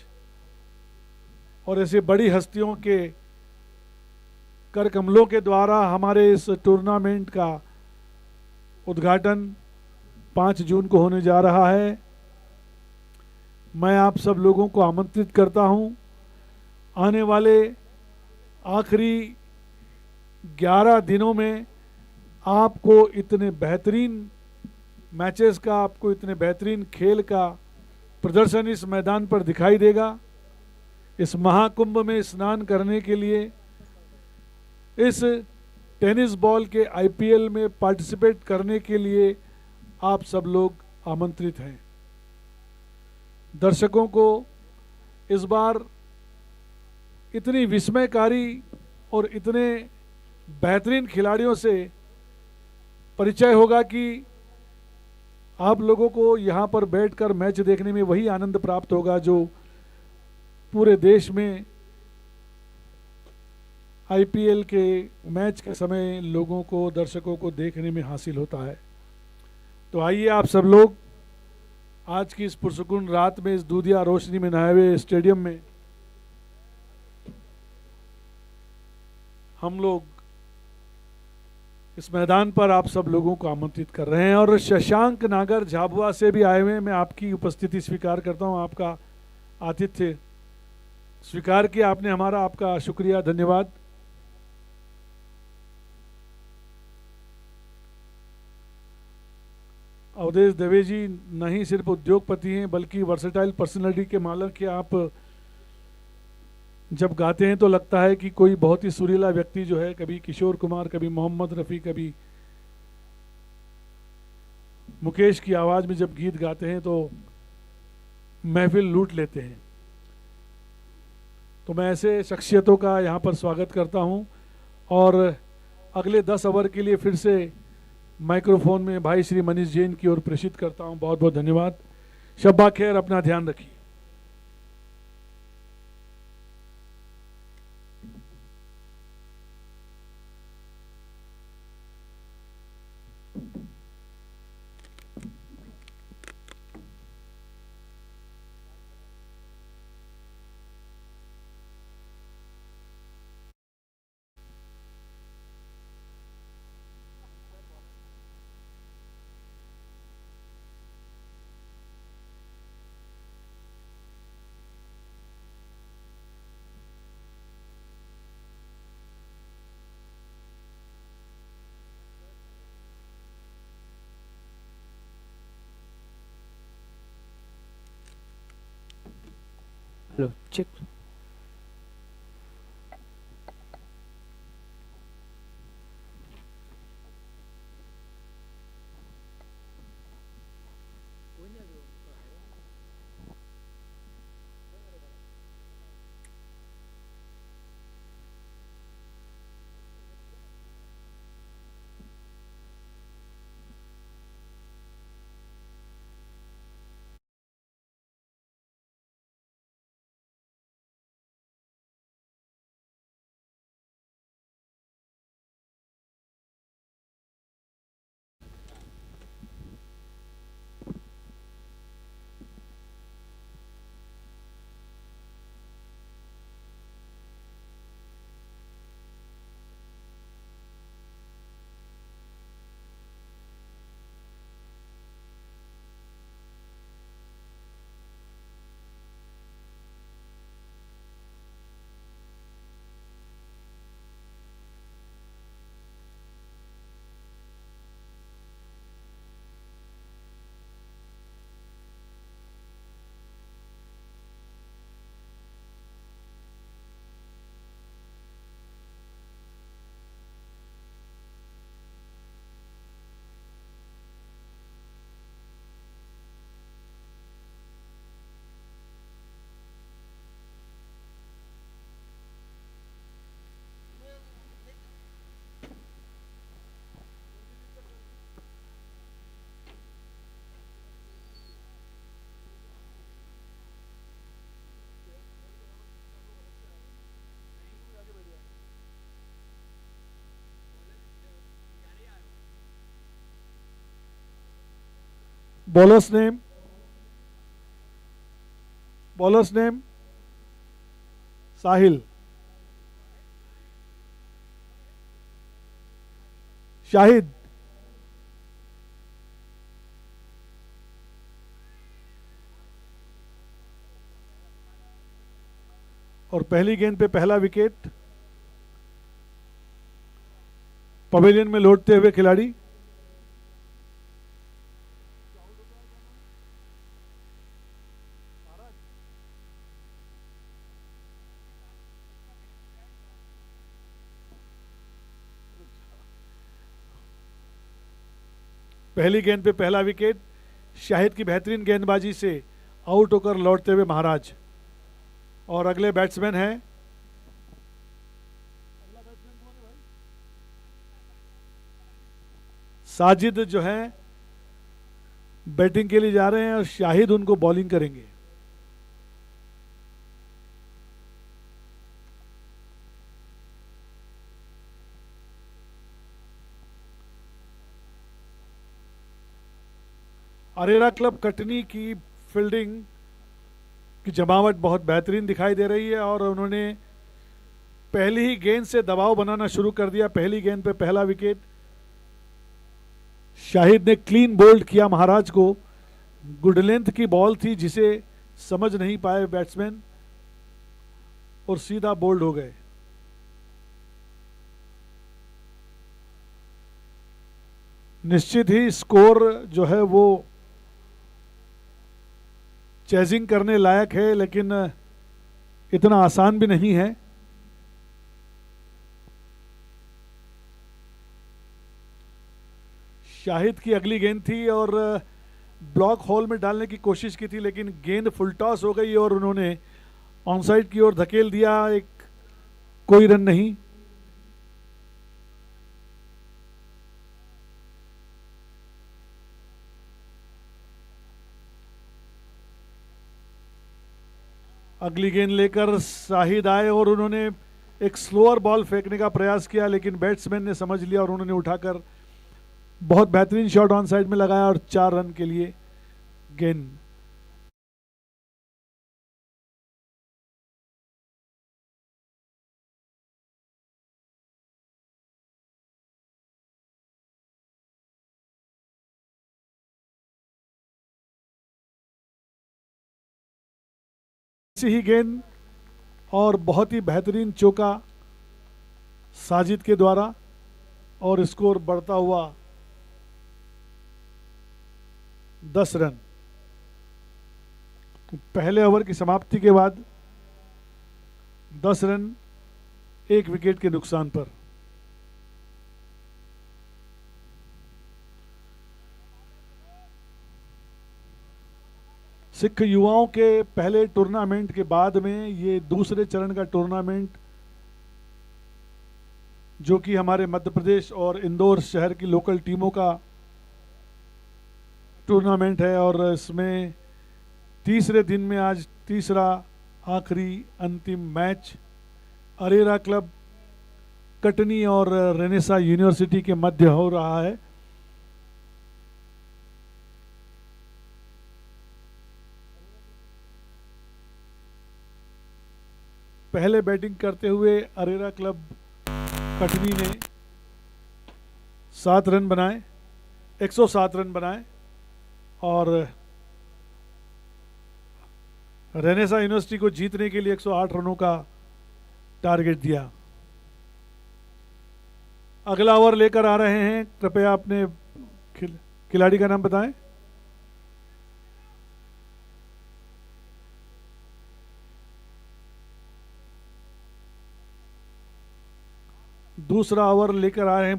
और ऐसे बड़ी हस्तियों के कर कमलों के द्वारा हमारे इस टूर्नामेंट का उद्घाटन 5 जून को होने जा रहा है। मैं आप सब लोगों को आमंत्रित करता हूं, आने वाले आखिरी 11 दिनों में आपको इतने बेहतरीन मैचेस का, आपको इतने बेहतरीन खेल का प्रदर्शन इस मैदान पर दिखाई देगा। इस महाकुंभ में स्नान करने के लिए, इस टेनिस बॉल के आईपीएल में पार्टिसिपेट करने के लिए आप सब लोग आमंत्रित हैं। दर्शकों को इस बार इतनी विस्मयकारी और इतने बेहतरीन खिलाड़ियों से परिचय होगा कि आप लोगों को यहाँ पर बैठकर मैच देखने में वही आनंद प्राप्त होगा जो पूरे देश में आईपीएल के मैच के समय लोगों को, दर्शकों को देखने में हासिल होता है। तो आइए आप सब लोग आज की इस पुरसुकून रात में, इस दूधिया रोशनी में नहाए हुए स्टेडियम में हम लोग इस मैदान पर आप सब लोगों को आमंत्रित कर रहे हैं। और शशांक नागर झाबुआ से भी आए हुए हैं। मैं आपकी उपस्थिति स्वीकार करता हूं, आपका आतिथ्य स्वीकार किया आपने हमारा, आपका शुक्रिया, धन्यवाद। अवधेश दवे जी नहीं सिर्फ उद्योगपति हैं बल्कि वर्सेटाइल पर्सनालिटी के मालिक हैं। आप जब गाते हैं तो लगता है कि कोई बहुत ही सुरीला व्यक्ति जो है, कभी किशोर कुमार, कभी मोहम्मद रफ़ी, कभी मुकेश की आवाज़ में जब गीत गाते हैं तो महफिल लूट लेते हैं। तो मैं ऐसे शख्सियतों का यहाँ पर स्वागत करता हूँ और अगले 10 ओवर के लिए फिर से माइक्रोफोन में भाई श्री मनीष जैन की ओर प्रेषित करता हूँ। बहुत बहुत धन्यवाद। शब्बा खैर, अपना ध्यान रखिए। Hello, check. Bowlers name Sahil, Shahid, और पहली गेंद पे पहला विकेट पवेलियन में लौटते हुए खिलाड़ी। पहली गेंद पे पहला विकेट, शाहिद की बेहतरीन गेंदबाजी से आउट होकर लौटते हुए महाराज। और अगले बैट्समैन हैं साजिद, जो हैं बैटिंग के लिए जा रहे हैं और शाहिद उनको बॉलिंग करेंगे। अरेरा क्लब कटनी की फील्डिंग की जमावट बहुत बेहतरीन दिखाई दे रही है और उन्होंने पहली ही गेंद से दबाव बनाना शुरू कर दिया। पहली गेंद पे पहला विकेट, शाहिद ने क्लीन बोल्ड किया महाराज को। गुड लेंथ की बॉल थी जिसे समझ नहीं पाए बैट्समैन और सीधा बोल्ड हो गए। निश्चित ही स्कोर जो है वो चेजिंग करने लायक है, लेकिन इतना आसान भी नहीं है। शाहिद की अगली गेंद थी और ब्लॉक होल में डालने की कोशिश की थी, लेकिन गेंद फुल टॉस हो गई और उन्होंने ऑनसाइड की ओर धकेल दिया। कोई रन नहीं। अगली गेंद लेकर शाहिद आए और उन्होंने एक स्लोअर बॉल फेंकने का प्रयास किया, लेकिन बैट्समैन ने समझ लिया और उन्होंने उठाकर बहुत बेहतरीन शॉट ऑन साइड में लगाया और 4 रन के लिए गेंद। ऐसी ही गेंद और बहुत ही बेहतरीन चौका साजिद के द्वारा और स्कोर बढ़ता हुआ 10 रन। पहले ओवर की समाप्ति के बाद 10 रन 1 विकेट के नुकसान पर। सिख युवाओं के पहले टूर्नामेंट के बाद में ये दूसरे चरण का टूर्नामेंट, जो कि हमारे मध्य प्रदेश और इंदौर शहर की लोकल टीमों का टूर्नामेंट है, और इसमें तीसरे दिन में आज तीसरा आखिरी अंतिम मैच अरेरा क्लब कटनी और रेनेसा यूनिवर्सिटी के मध्य हो रहा है। पहले बैटिंग करते हुए अरेरा क्लब कटनी ने 7 रन बनाए, 107 रन बनाए, और रेनेसा यूनिवर्सिटी को जीतने के लिए 108 रनों का टारगेट दिया। अगला ओवर लेकर आ रहे हैं, कृपया अपने खिलाड़ी का नाम बताएं। दूसरा ओवर लेकर आ रहे हैं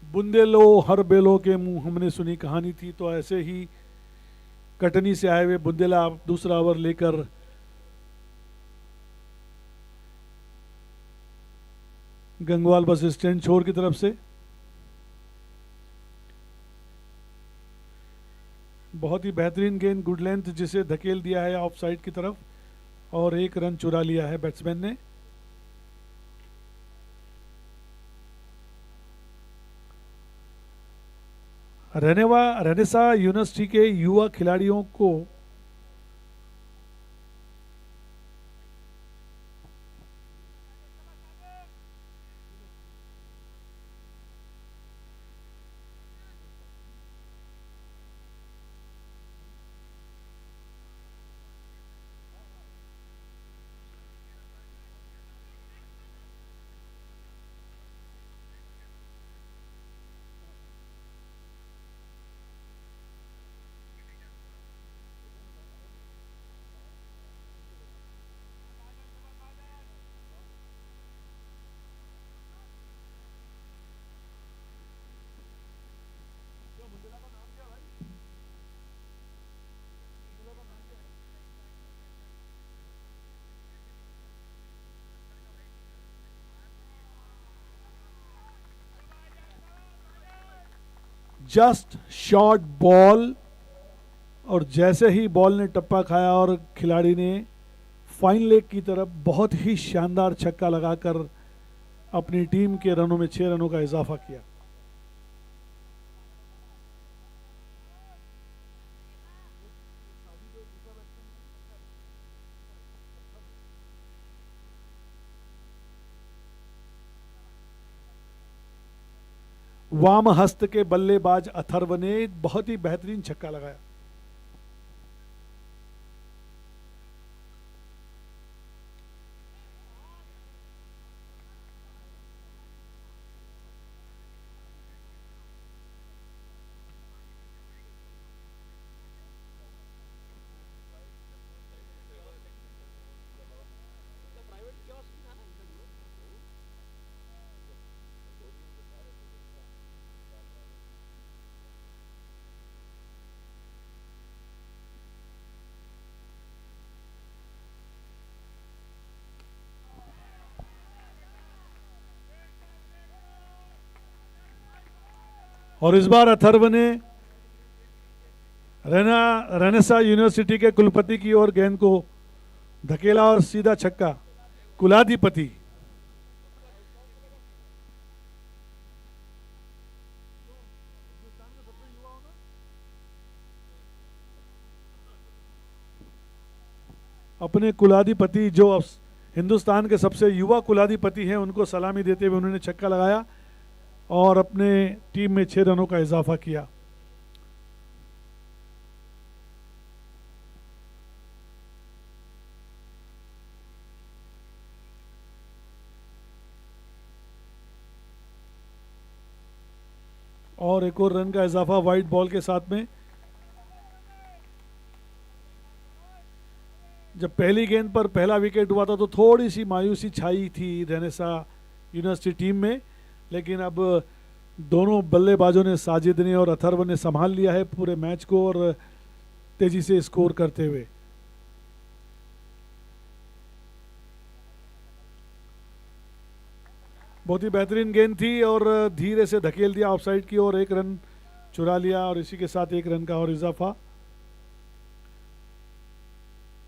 बुंदेलो हर बेलो के मुंह हमने सुनी कहानी थी, तो ऐसे ही कटनी से आए हुए बुंदेला दूसरा ओवर लेकर गंगवाल बस स्टैंड छोर की तरफ से। बहुत ही बेहतरीन गेंद, गुड लेंथ, जिसे धकेल दिया है ऑफ साइड की तरफ और 1 रन चुरा लिया है बैट्समैन ने। रेनेसा यूनिवर्सिटी के युवा खिलाड़ियों को जस्ट शॉर्ट बॉल, और जैसे ही बॉल ने टप्पा खाया और खिलाड़ी ने फाइन लेग की तरफ बहुत ही शानदार छक्का लगाकर अपनी टीम के रनों में 6 रनों का इजाफा किया। वाम हस्त के बल्लेबाज अथर्व ने एक बहुत ही बेहतरीन छक्का लगाया। और इस बार अथर्व ने रेनेसा यूनिवर्सिटी के कुलपति की ओर गेंद को धकेला और सीधा छक्का। कुलाधिपति अपने कुलाधिपति जो हिंदुस्तान के सबसे युवा कुलाधिपति हैं उनको सलामी देते हुए उन्होंने छक्का लगाया और अपने टीम में 6 रनों का इजाफा किया। और एक और रन का इजाफा वाइट बॉल के साथ में। जब पहली गेंद पर पहला विकेट हुआ था तो थोड़ी सी मायूसी छाई थी रेनेसा यूनिवर्सिटी टीम में, लेकिन अब दोनों बल्लेबाजों ने, साजिद ने और अथर्व ने संभाल लिया है पूरे मैच को और तेजी से स्कोर करते हुए। बहुत ही बेहतरीन गेंद थी और धीरे से धकेल दिया ऑफसाइड की और 1 रन चुरा लिया और इसी के साथ 1 रन का और इजाफा।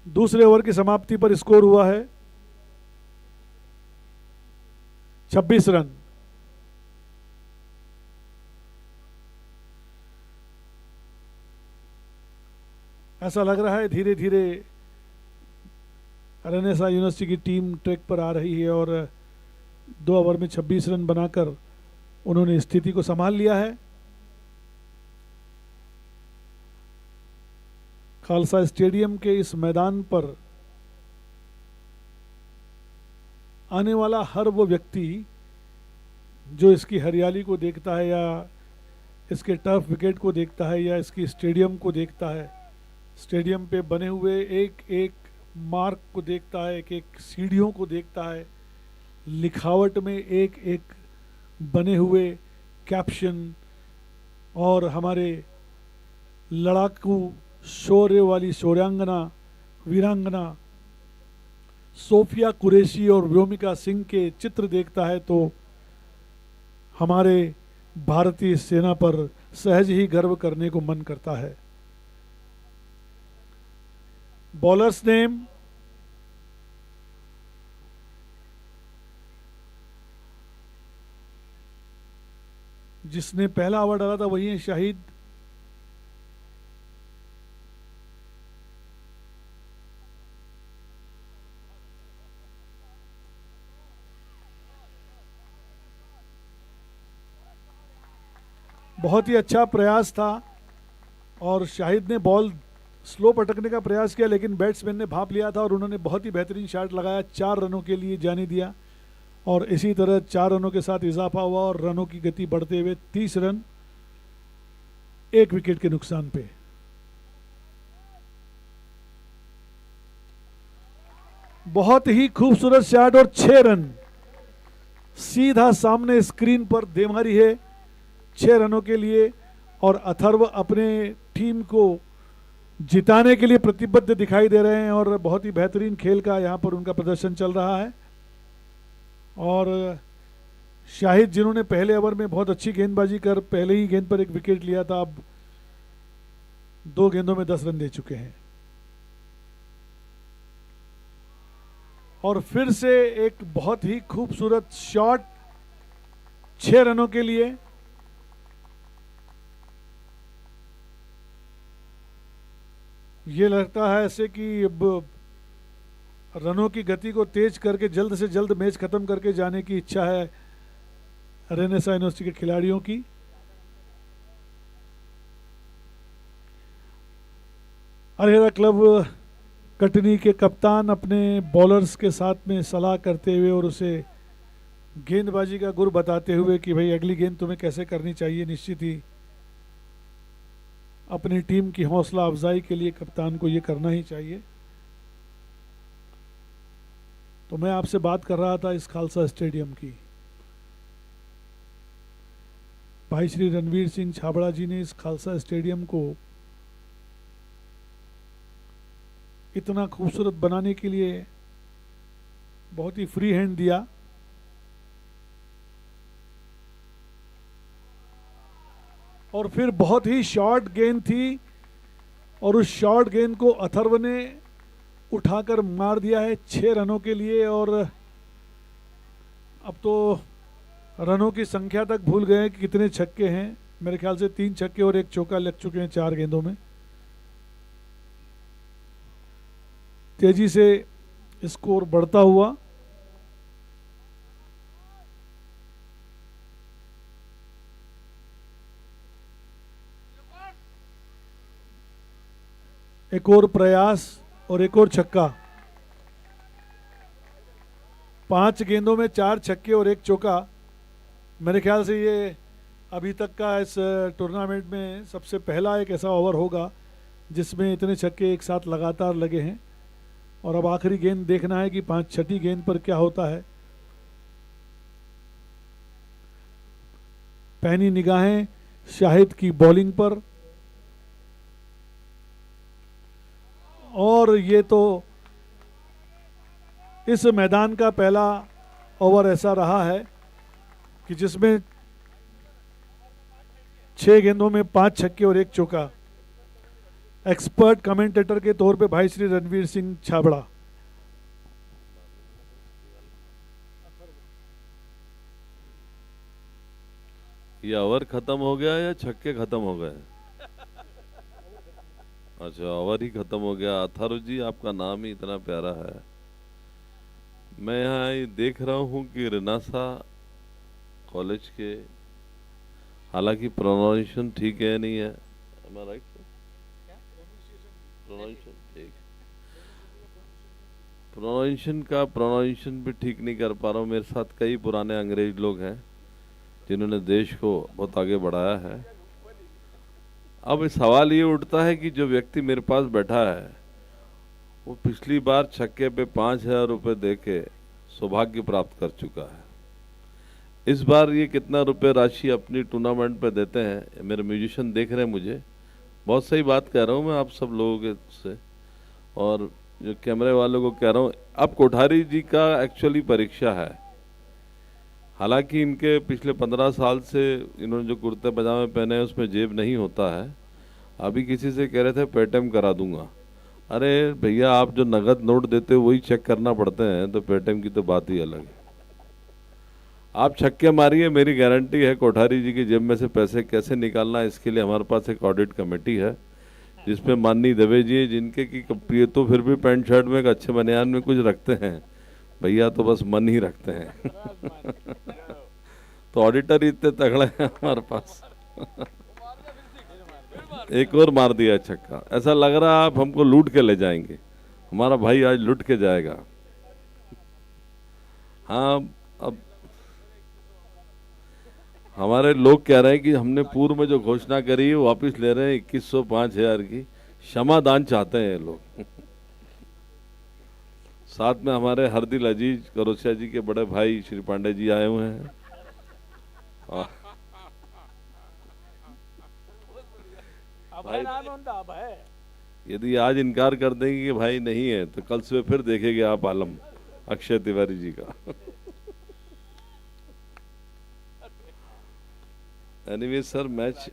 दूसरे ओवर की समाप्ति पर स्कोर हुआ है 26 रन। ऐसा लग रहा है धीरे धीरे रेनेसा यूनिवर्सिटी की टीम ट्रैक पर आ रही है और 2 ओवर में 26 रन बनाकर उन्होंने स्थिति को संभाल लिया है। खालसा स्टेडियम के इस मैदान पर आने वाला हर वो व्यक्ति जो इसकी हरियाली को देखता है या इसके टर्फ विकेट को देखता है या इसकी स्टेडियम को देखता है, स्टेडियम पे बने हुए एक एक मार्क को देखता है, एक एक सीढ़ियों को देखता है, लिखावट में एक एक बने हुए कैप्शन और हमारे लड़ाकू शौर्य वाली शौर्यांगना वीरांगना सोफिया कुरैशी और व्योमिका सिंह के चित्र देखता है तो हमारे भारतीय सेना पर सहज ही गर्व करने को मन करता है। बॉलर्स नेम जिसने पहला ओवर डाला था वही है शाहिद बहुत ही अच्छा प्रयास था और शाहिद ने बॉल स्लो पटकने का प्रयास किया, लेकिन बैट्समैन ने भाप लिया था और उन्होंने बहुत ही बेहतरीन शॉट लगाया, 4 रनों के लिए जाने दिया। और इसी तरह 4 रनों के साथ इजाफा हुआ और रनों की गति बढ़ते हुए 30 रन 1 विकेट के नुकसान पे। बहुत ही खूबसूरत शॉट और 6 रन सीधा सामने स्क्रीन पर दे मारी है 6 रनों के लिए। और अथर्व अपने टीम को जिताने के लिए प्रतिबद्ध दिखाई दे रहे हैं और बहुत ही बेहतरीन खेल का यहाँ पर उनका प्रदर्शन चल रहा है। और शाहिद जिन्होंने पहले ओवर में बहुत अच्छी गेंदबाजी कर पहले ही गेंद पर 1 विकेट लिया था, अब 2 गेंदों में 10 रन दे चुके हैं। और फिर से एक बहुत ही खूबसूरत शॉट 6 रनों के लिए। ये लगता है ऐसे कि अब रनों की गति को तेज करके जल्द से जल्द मैच खत्म करके जाने की इच्छा है रेनेसा यूनिवर्सिटी के खिलाड़ियों की। हरियाणा क्लब कटनी के कप्तान अपने बॉलर्स के साथ में सलाह करते हुए और उसे गेंदबाजी का गुर बताते हुए कि भाई अगली गेंद तुम्हें कैसे करनी चाहिए, निश्चित ही अपनी टीम की हौसला अफजाई के लिए कप्तान को ये करना ही चाहिए। तो मैं आपसे बात कर रहा था इस खालसा स्टेडियम की। भाई श्री रणवीर सिंह छाबड़ा जी ने इस खालसा स्टेडियम को इतना खूबसूरत बनाने के लिए बहुत ही फ्री हैंड दिया। और फिर बहुत ही शॉर्ट गेंद थी और उस शॉर्ट गेंद को अथर्व ने उठाकर मार दिया है 6 रनों के लिए। और अब तो रनों की संख्या तक भूल गए कि कितने छक्के हैं। मेरे ख्याल से 3 छक्के और 1 चौका लग चुके हैं 4 गेंदों में। तेजी से स्कोर बढ़ता हुआ। एक और प्रयास और एक और छक्का। 5 गेंदों में 4 छक्के और 1 चौका। मेरे ख्याल से ये अभी तक का इस टूर्नामेंट में सबसे पहला एक ऐसा ओवर होगा जिसमें इतने छक्के एक साथ लगातार लगे हैं। और अब आखिरी गेंद देखना है कि 6ठी गेंद पर क्या होता है। पैनी निगाहें शाहिद की बॉलिंग पर। और ये तो इस मैदान का पहला ओवर ऐसा रहा है कि जिसमें 6 गेंदों में 5 छक्के और 1 चौका। एक्सपर्ट कमेंटेटर के तौर पे भाई श्री रणवीर सिंह छाबड़ा। ये ओवर खत्म हो गया या छक्के खत्म हो गए? अच्छा, ओवर ही खत्म हो गया। अथर्व जी, आपका नाम ही इतना प्यारा है। मैं यहाँ ये देख रहा हूँ कि रेनेसा कॉलेज के, हालांकि प्रोनाउंसिएशन ठीक है नहीं है, am I right? प्रोनाउंसिएशन ठीक, प्रोनाउंसिएशन भी ठीक नहीं कर पा रहा हूँ। मेरे साथ कई पुराने अंग्रेज लोग हैं जिन्होंने देश को बहुत आगे बढ़ाया है। अब सवाल ये उठता है कि जो व्यक्ति मेरे पास बैठा है वो पिछली बार छक्के पे 5,000 रुपये दे के सौभाग्य प्राप्त कर चुका है। इस बार ये कितना रुपए राशि अपनी टूर्नामेंट पे देते हैं? मेरे म्यूजिशियन देख रहे हैं मुझे, बहुत सही बात कह रहा हूँ मैं आप सब लोगों के से, और जो कैमरे वालों को कह रहा हूँ। अब कोठारी जी का एक्चुअली परीक्षा है। हालांकि इनके पिछले 15 साल से इन्होंने जो कुर्ते पजामे पहने हैं उसमें जेब नहीं होता है। अभी किसी से कह रहे थे पेटीएम करा दूंगा। अरे भैया, आप जो नगद नोट देते हो वही चेक करना पड़ते हैं, तो पेटीएम की तो बात ही अलग है। आप छक्के मारिए, मेरी गारंटी है कोठारी जी की जेब में से पैसे कैसे निकालना है, इसके लिए हमारे पास एक ऑडिट कमेटी है जिसमें माननीय दवे जी, जिनके की तो फिर भी पैंट शर्ट में एक अच्छे बनियान में कुछ रखते हैं, भैया तो बस मन ही रखते हैं। तो ऑडिटर इतने तगड़े हैं हमारे पास। एक और मार दिया छक्का। ऐसा लग रहा है आप हमको लूट के ले जाएंगे, हमारा भाई आज लूट के जाएगा। हाँ, अब हमारे लोग कह रहे हैं कि हमने पूर्व में जो घोषणा करी है वो वापस ले रहे हैं, 2100 5000 की क्षमादान चाहते हैं ये लोग। साथ में हमारे हरदिल अजीज करोसिया जी के बड़े भाई श्री पांडे जी आए हुए हैं। भाई, यदि आज इनकार कर देंगे कि भाई नहीं है तो कल सुबह फिर देखेंगे आप आलम अक्षय तिवारी जी का। एनीवे सर, मैच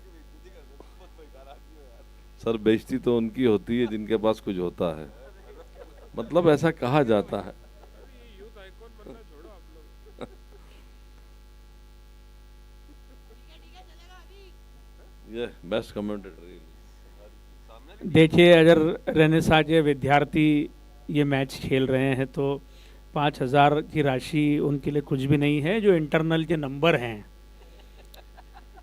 सर बेइज्जती तो उनकी होती है जिनके पास कुछ होता है, मतलब ऐसा कहा जाता है। ये बेस्ट कमेंटेटर। देखिए, अगर रेनेसां के विद्यार्थी ये मैच खेल रहे हैं तो 5,000 की राशि उनके लिए कुछ भी नहीं है। जो इंटरनल के नंबर हैं,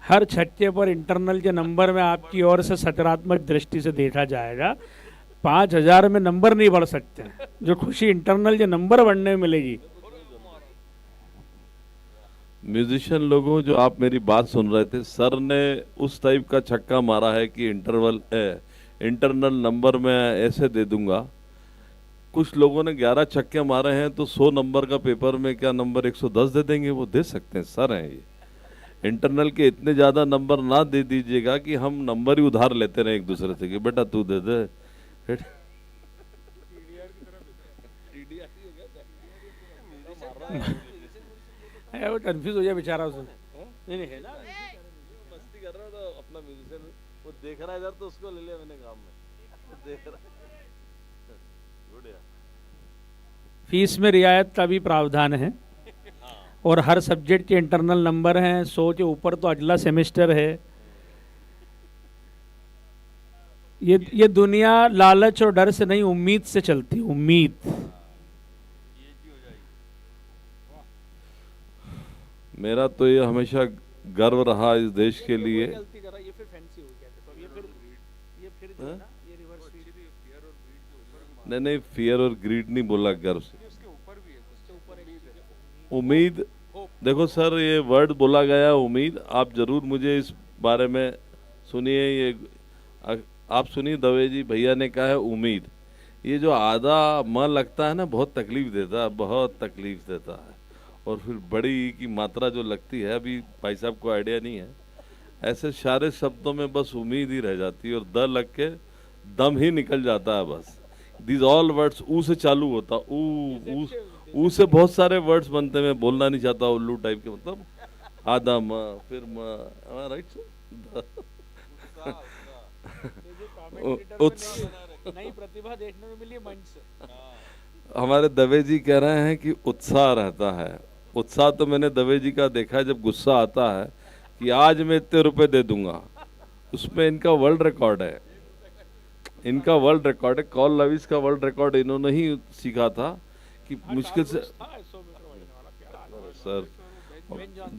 हर छक्के पर इंटरनल के नंबर में आपकी ओर से सकारात्मक दृष्टि से देखा जाएगा। 5,000 में नंबर नहीं बढ़ सकते, जो खुशी इंटरनल के नंबर बढ़ने में मिलेगी। म्यूजिशियन लोगों, जो आप मेरी बात सुन रहे थे, सर ने उस टाइप का छक्का मारा है कि इंटरनल नंबर में ऐसे दे दूंगा। कुछ लोगों ने 11 छक्के मारे हैं तो 100 नंबर का पेपर में क्या नंबर 110 दे देंगे? वो दे सकते हैं, सर हैं ये। इंटरनल के इतने ज्यादा नंबर ना दे दीजिएगा कि हम नंबर ही उधार लेते रहे एक दूसरे से कि बेटा तू दे दे। वो कंफ्यूज हो गया बेचारा उसमें। नहीं नहीं है ना, मस्ती कर रहा था अपना म्यूजिशियन, वो देख रहा है इधर तो उसको ले लिया मैंने काम में, देख रहा है। फीस में रियायत का भी प्रावधान है और हर सब्जेक्ट के इंटरनल नंबर हैं 100 के ऊपर तो अगला सेमेस्टर है। ये दुनिया लालच और डर से नहीं, उम्मीद से चलती, उम्मीद। मेरा तो ये हमेशा गर्व रहा इस देश के लिए। नहीं नहीं, फियर और ग्रीड नहीं बोला, गर्व से उम्मीद। देखो सर, ये वर्ड बोला गया उम्मीद, आप जरूर मुझे इस बारे में सुनिए। ये आप सुनिए, दवे जी भैया ने कहा है उम्मीद। ये जो आधा मन लगता है ना, बहुत तकलीफ देता है, बहुत तकलीफ देता है। और फिर बड़ी की मात्रा जो लगती है, अभी भाई साहब को आइडिया नहीं है, ऐसे सारे शब्दों में बस उम्मीद ही रह जाती है और द लग के दम ही निकल जाता है बस। These all words ऊ से चालू होता, ऊ से बहुत सारे वर्ड्स बनते हैं। मैं बोलना नहीं चाहता उल्लू टाइप के, मतलब आदम फिर राइट। नई प्रतिभा देखने में मिली मंच से। हमारे दवे जी कह रहे हैं कि उत्साह रहता है। उत्साह तो मैंने दवे जी का देखा है, जब गुस्सा आता है कि आज मैं इतने रुपए दे दूंगा, उसमें इनका वर्ल्ड रिकॉर्ड है। इनका वर्ल्ड रिकॉर्ड है, कॉल लविस का वर्ल्ड रिकॉर्ड इन्होंने ही सीखा था कि मुश्किल से सर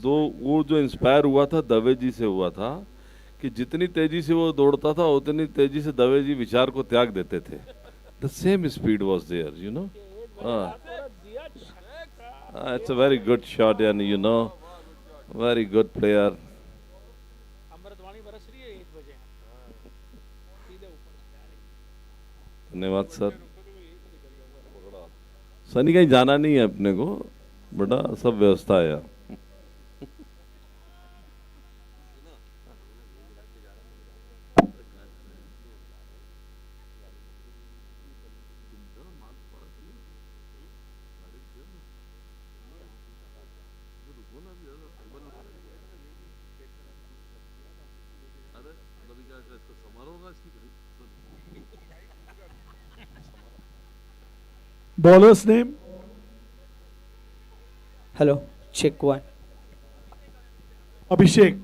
वो जो इंस्पायर हुआ था दवे जी से हुआ था कि जितनी तेजी से वो दौड़ता था उतनी तेजी से दवे जी विचार को त्याग देते थे। The same speed was there, you know. It's a very good shot, and you know, very good player. धन्यवाद सर। सनी कहीं जाना नहीं है अपने को, बड़ा सब व्यवस्था है यार। Bowler's name? Hello, check one. Abhishek.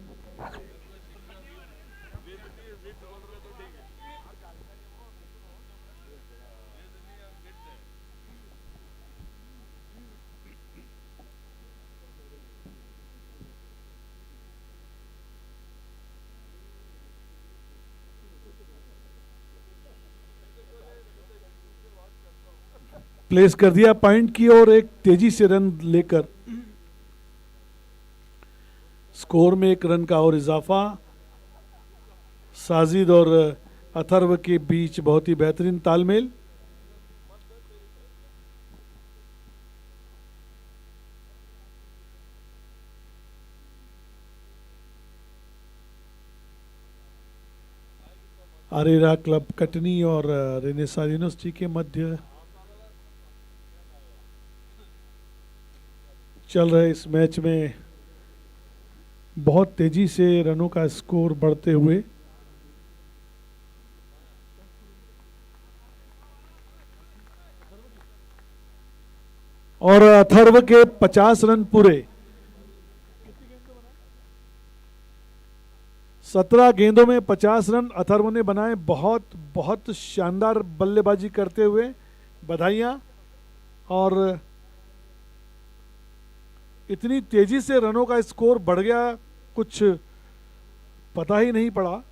Place कर दिया पॉइंट की और एक तेजी से रन लेकर स्कोर में 1 रन का और इजाफा। साजिद और अथर्व के बीच बहुत ही बेहतरीन तालमेल। आरेरा क्लब कटनी और रेनेसां यूनिवर्सिटी के मध्य चल रहे इस मैच में बहुत तेजी से रनों का स्कोर बढ़ते हुए और अथर्व के 50 रन पूरे। 17 गेंदों में 50 रन अथर्व ने बनाए। बहुत बहुत शानदार बल्लेबाजी करते हुए बधाइयां। और इतनी तेजी से रनों का स्कोर बढ़ गया, कुछ पता ही नहीं पड़ा।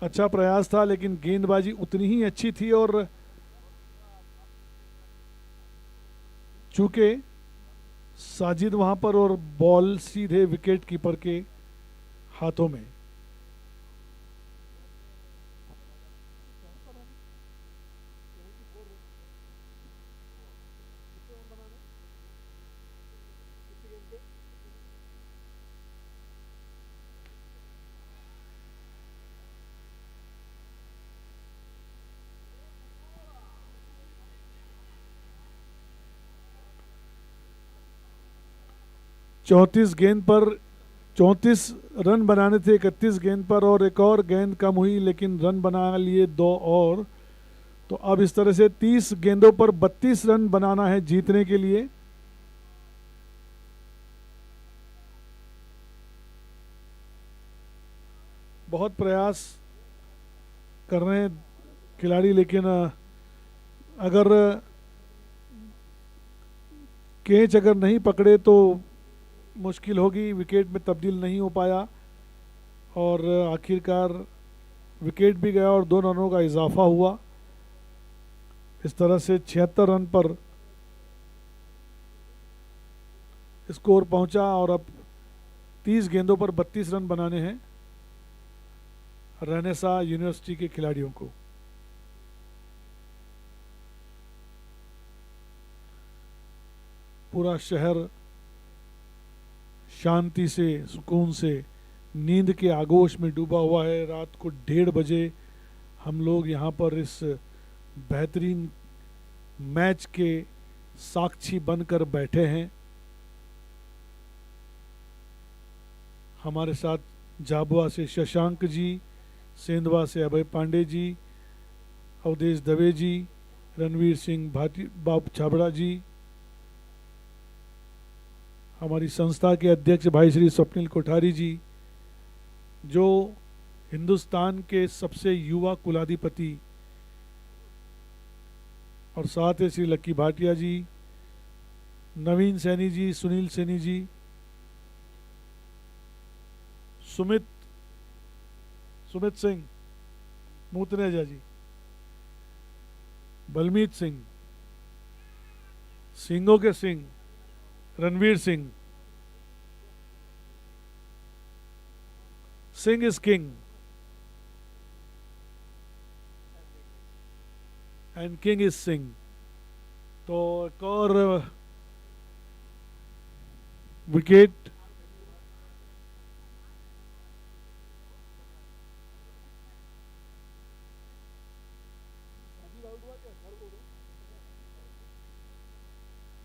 अच्छा प्रयास था लेकिन गेंदबाजी उतनी ही अच्छी थी और चूंकि साजिद वहां पर और बॉल सीधे विकेट कीपर के हाथों में। चौंतीस गेंद पर 34 रन बनाने थे 31 गेंद पर और एक और गेंद कम हुई लेकिन रन बना लिए 2 और। तो अब इस तरह से 30 गेंदों पर 32 रन बनाना है जीतने के लिए। बहुत प्रयास कर रहे हैं खिलाड़ी लेकिन अगर कैच अगर नहीं पकड़े तो मुश्किल होगी। विकेट में तब्दील नहीं हो पाया और आखिरकार विकेट भी गया और 2 रनों का इजाफा हुआ। इस तरह से 76 रन पर स्कोर पहुंचा और अब 30 गेंदों पर 32 रन बनाने हैं रेनेसां यूनिवर्सिटी के खिलाड़ियों को। पूरा शहर शांति से सुकून से नींद के आगोश में डूबा हुआ है। रात को 1:30 बजे हम लोग यहाँ पर इस बेहतरीन मैच के साक्षी बनकर बैठे हैं। हमारे साथ झाबुआ से शशांक जी, सेंधवा से अभय पांडे जी, अवधेश दवे जी, रणवीर सिंह बाप छाबड़ा जी, हमारी संस्था के अध्यक्ष भाई श्री स्वप्निल कोठारी जी, जो हिंदुस्तान के सबसे युवा कुलाधिपति, और साथ ही श्री लक्की भाटिया जी, नवीन सैनी जी, सुनील सैनी जी, सुमित सिंह मूतनेजा जी, बलमीत सिंह, सिंहों के Singh, Ranveer Singh. Singh is king and king is Singh. तो एक और विकेट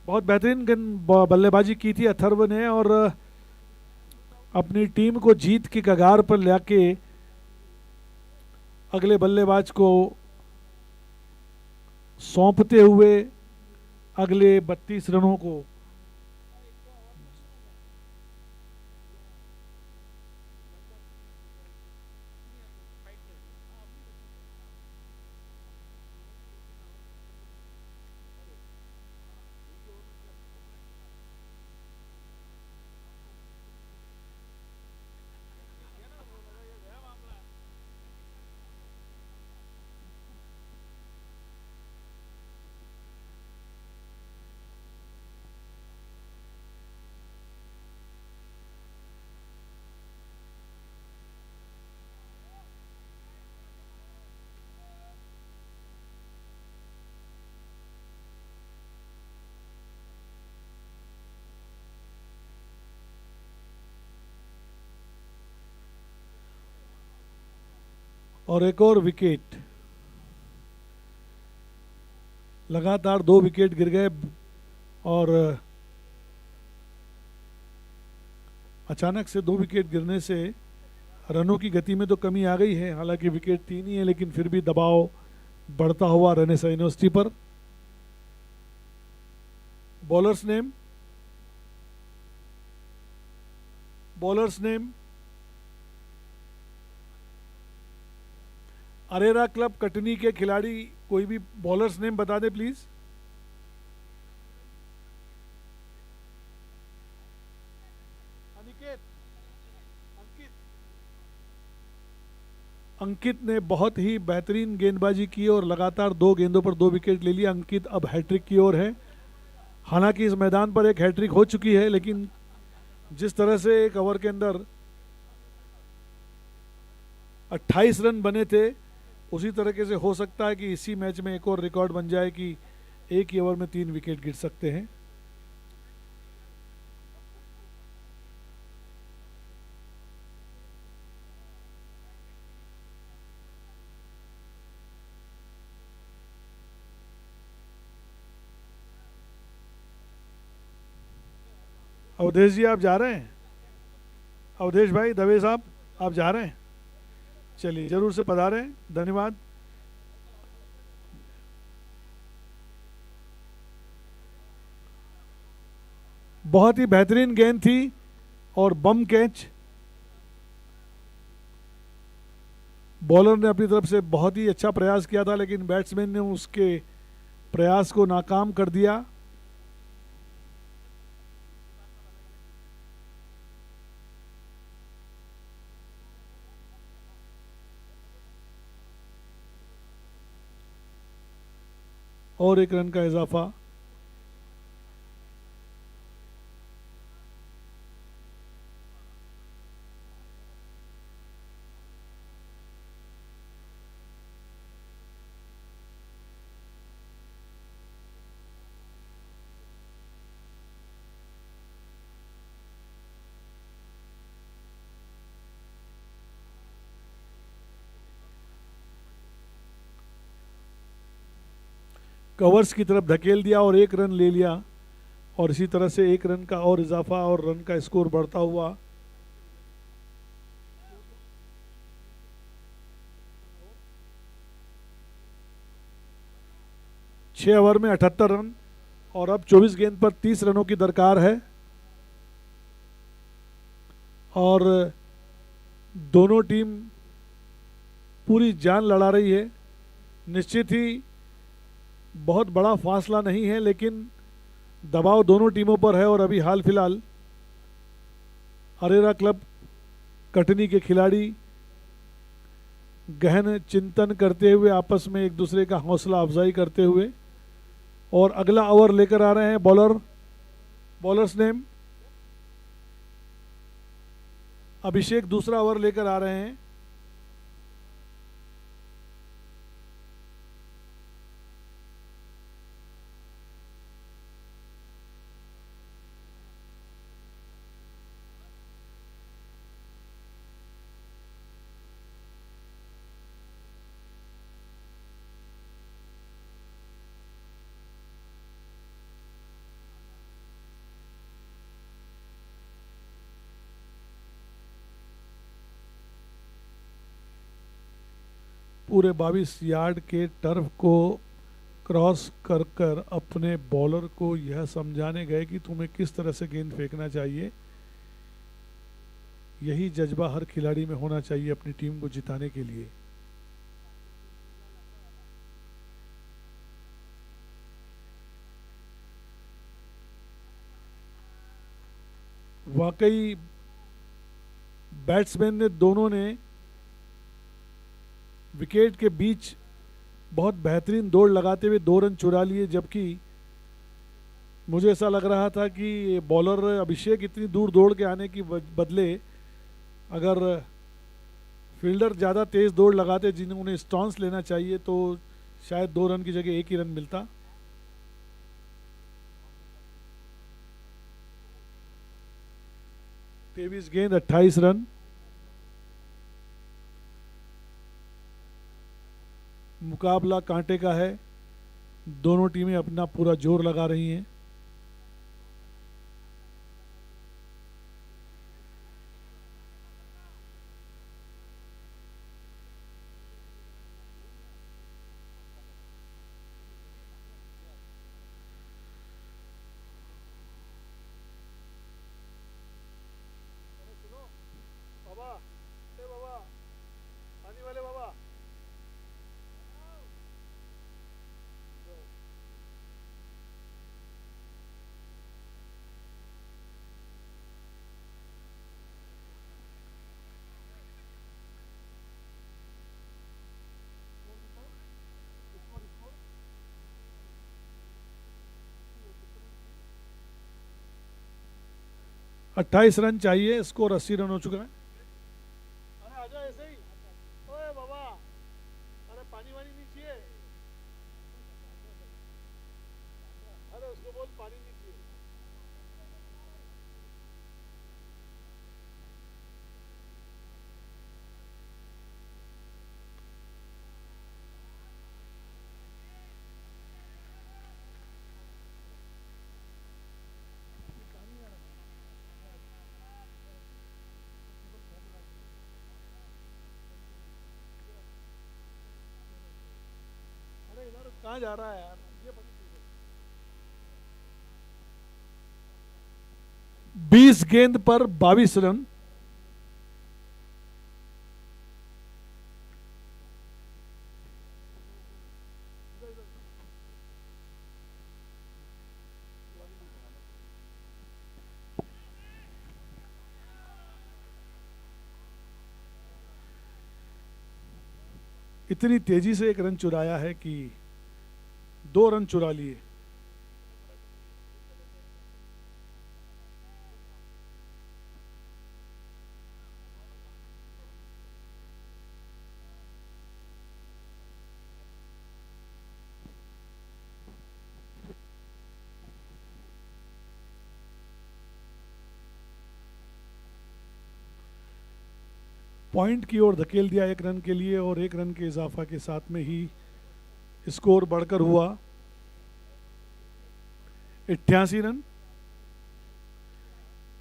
बहुत बेहतरीन बल्लेबाजी की थी अथर्व ने और अपनी टीम को जीत की कगार पर लाके अगले बल्लेबाज को सौंपते हुए अगले 32 रनों को और एक और विकेट, लगातार 2 विकेट गिर गए और अचानक से 2 विकेट गिरने से रनों की गति में तो कमी आ गई है। हालांकि विकेट 3 ही है, लेकिन फिर भी दबाव बढ़ता हुआ रेनेसा यूनिवर्सिटी पर। Bowlers name, Arera club Katni के खिलाड़ी कोई भी बॉलर्स नेम बता दे प्लीज। अंकित ने बहुत ही बेहतरीन गेंदबाजी की और लगातार 2 गेंदों पर 2 विकेट ले लिया। अंकित अब हैट्रिक की ओर है। हालांकि इस मैदान पर एक हैट्रिक हो चुकी है, लेकिन जिस तरह से एक ओवर के अंदर 28 रन बने थे, उसी तरीके से हो सकता है कि इसी मैच में एक और रिकॉर्ड बन जाए कि एक ही ओवर में 3 विकेट गिर सकते हैं। अवधेश जी आप जा रहे हैं? अवधेश भाई, दवे साहब आप जा रहे हैं? चलिए, जरूर से पधारें, धन्यवाद। बहुत ही बेहतरीन गेंद थी और बम कैच। बॉलर ने अपनी तरफ से बहुत ही अच्छा प्रयास किया था, लेकिन बैट्समैन ने उसके प्रयास को नाकाम कर दिया। और 1 रन का इजाफा। कवर्स की तरफ धकेल दिया और 1 रन ले लिया, और इसी तरह से 1 रन का और इजाफा और रन का स्कोर बढ़ता हुआ। छह ओवर में 78 रन और अब 24 गेंद पर 30 रनों की दरकार है। और दोनों टीम पूरी जान लड़ा रही है। निश्चित ही बहुत बड़ा फासला नहीं है, लेकिन दबाव दोनों टीमों पर है। और अभी हाल फिलहाल अरेरा क्लब कटनी के खिलाड़ी गहन चिंतन करते हुए आपस में एक दूसरे का हौसला अफजाई करते हुए, और अगला ओवर लेकर आ रहे हैं बॉलर्स नेम अभिषेक दूसरा ओवर लेकर आ रहे हैं। पूरे 22 यार्ड के टर्फ को क्रॉस कर कर अपने बॉलर को यह समझाने गए कि तुम्हें किस तरह से गेंद फेंकना चाहिए। यही जज्बा हर खिलाड़ी में होना चाहिए अपनी टीम को जिताने के लिए। वाकई बैट्समैन ने दोनों ने विकेट के बीच बहुत बेहतरीन दौड़ लगाते हुए 2 रन चुरा लिए, जबकि मुझे ऐसा लग रहा था कि बॉलर अभिषेक इतनी दूर दौड़ के आने की बदले अगर फील्डर ज़्यादा तेज़ दौड़ लगाते जिन्हें उन्हें स्टॉन्स लेना चाहिए, तो शायद 2 रन की जगह 1 ही रन मिलता। तेईस गेंद 28 रन। मुकाबला कांटे का है, दोनों टीमें अपना पूरा जोर लगा रही हैं। अट्ठाईस रन चाहिए, स्कोर 80 रन हो चुका है। अरे आजा ऐसे ही। ओए बाबा, अरे पानी वानी नहीं चाहिए? अरे उसको बोल पानी नहीं चाहिए। अरे इधर कहाँ जा रहा है यार? ये 20 गेंद पर 22 रन। इतनी तेजी से एक रन चुराया है कि 2 रन चुरा लिए। पॉइंट की ओर धकेल दिया 1 रन के लिए, और 1 रन के इजाफा के साथ में ही स्कोर बढ़कर हुआ 88 रन,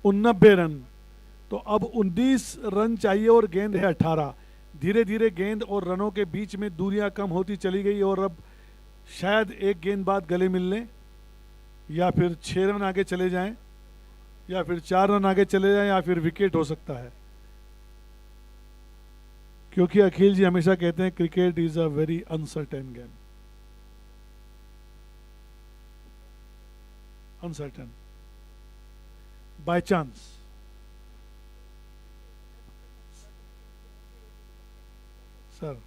89 रन। तो अब 19 रन चाहिए और गेंद है 18। धीरे धीरे गेंद और रनों के बीच में दूरियां कम होती चली गई, और अब शायद एक गेंद बाद गले मिल लें, या फिर 6 रन आगे चले जाएं, या फिर 4 रन आगे चले जाएं, या फिर विकेट हो सकता है। क्योंकि अखिल जी हमेशा कहते हैं cricket is a very uncertain game. Uncertain, by chance. Sir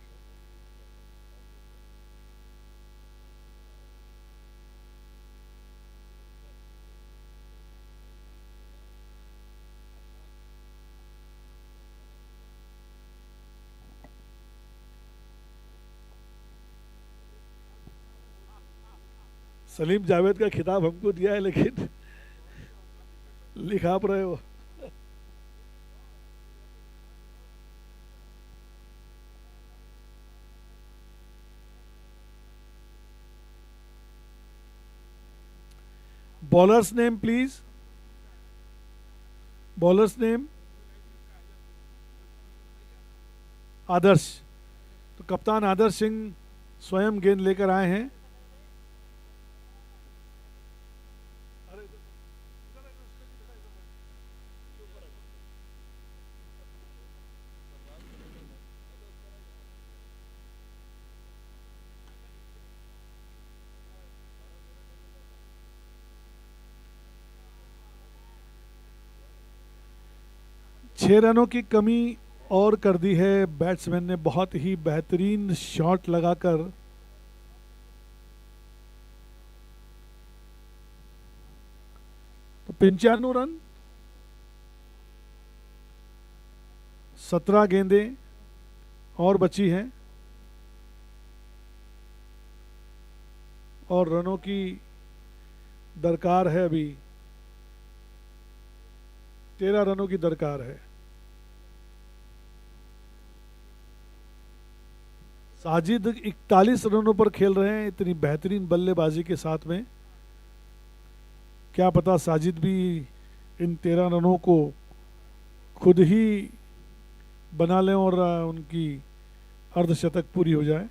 Salim Javed का खिताब हमको दिया है, लेकिन लिख आप रहे हो। Bowlers name please, bowlers name. Adarsh, तो कप्तान आदर्श सिंह स्वयं गेंद लेकर आए हैं। छह रनों की कमी और कर दी है बैट्समैन ने, बहुत ही बेहतरीन शॉट लगाकर। तो 95 रन, 17 गेंदें और बची हैं, और रनों की दरकार है अभी 13 रनों की दरकार है। साजिद 41 रनों पर खेल रहे हैं इतनी बेहतरीन बल्लेबाजी के साथ में। क्या पता साजिद भी इन 13 रनों को खुद ही बना लें और उनकी अर्धशतक पूरी हो जाए।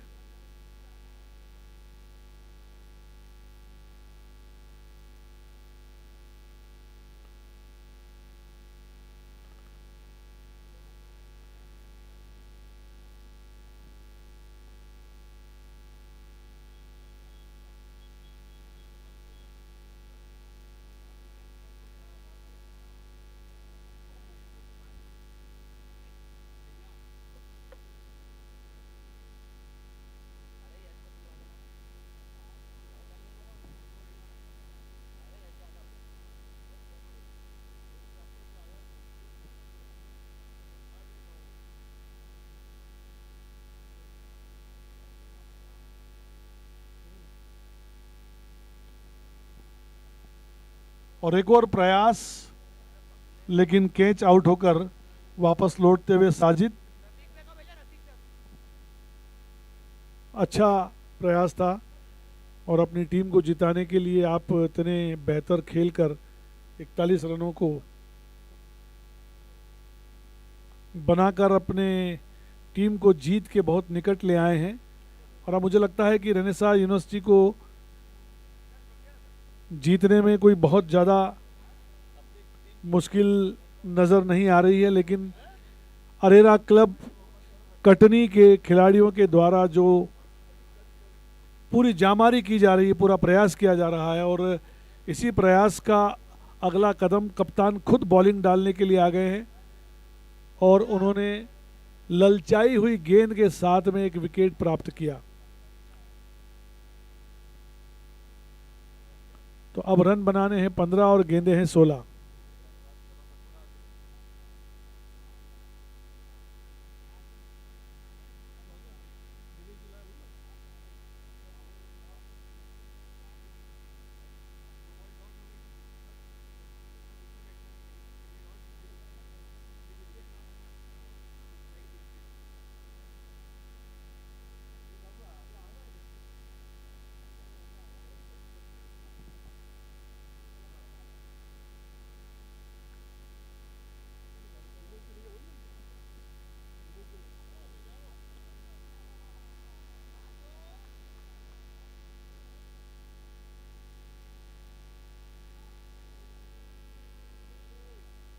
और एक और प्रयास, लेकिन कैच आउट होकर वापस लौटते हुए साजिद। अच्छा प्रयास था और अपनी टीम को जिताने के लिए आप इतने बेहतर खेलकर 41 रनों को बनाकर अपने टीम को जीत के बहुत निकट ले आए हैं। और अब मुझे लगता है कि रेनेसां यूनिवर्सिटी को जीतने में कोई बहुत ज़्यादा मुश्किल नज़र नहीं आ रही है, लेकिन अरेरा क्लब कटनी के खिलाड़ियों के द्वारा जो पूरी जामारी की जा रही है, पूरा प्रयास किया जा रहा है, और इसी प्रयास का अगला कदम कप्तान खुद बॉलिंग डालने के लिए आ गए हैं और उन्होंने ललचाई हुई गेंद के साथ में एक विकेट प्राप्त किया। तो अब रन बनाने हैं 15 और गेंदे हैं 16।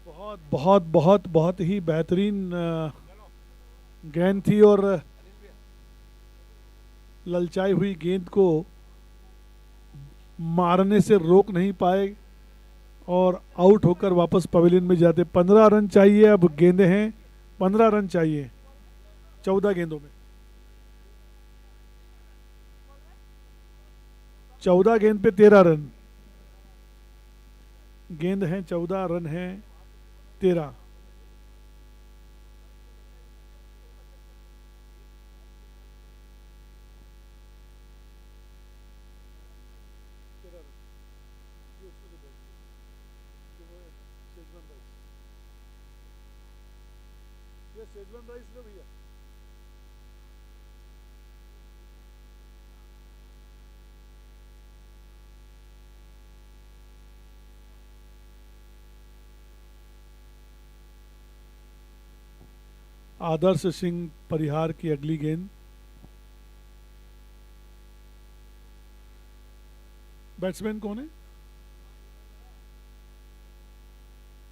बहुत बहुत बहुत बहुत ही बेहतरीन गेंद थी और ललचाई हुई गेंद को मारने से रोक नहीं पाए और आउट होकर वापस पवेलियन में जाते। 15 रन चाहिए, अब गेंदे हैं 15 रन चाहिए 14 गेंदों में। 14 गेंद पे 13 रन, गेंद हैं 14, रन हैं 13। आदर्श सिंह परिहार की अगली गेंद। बैट्समैन कौन है?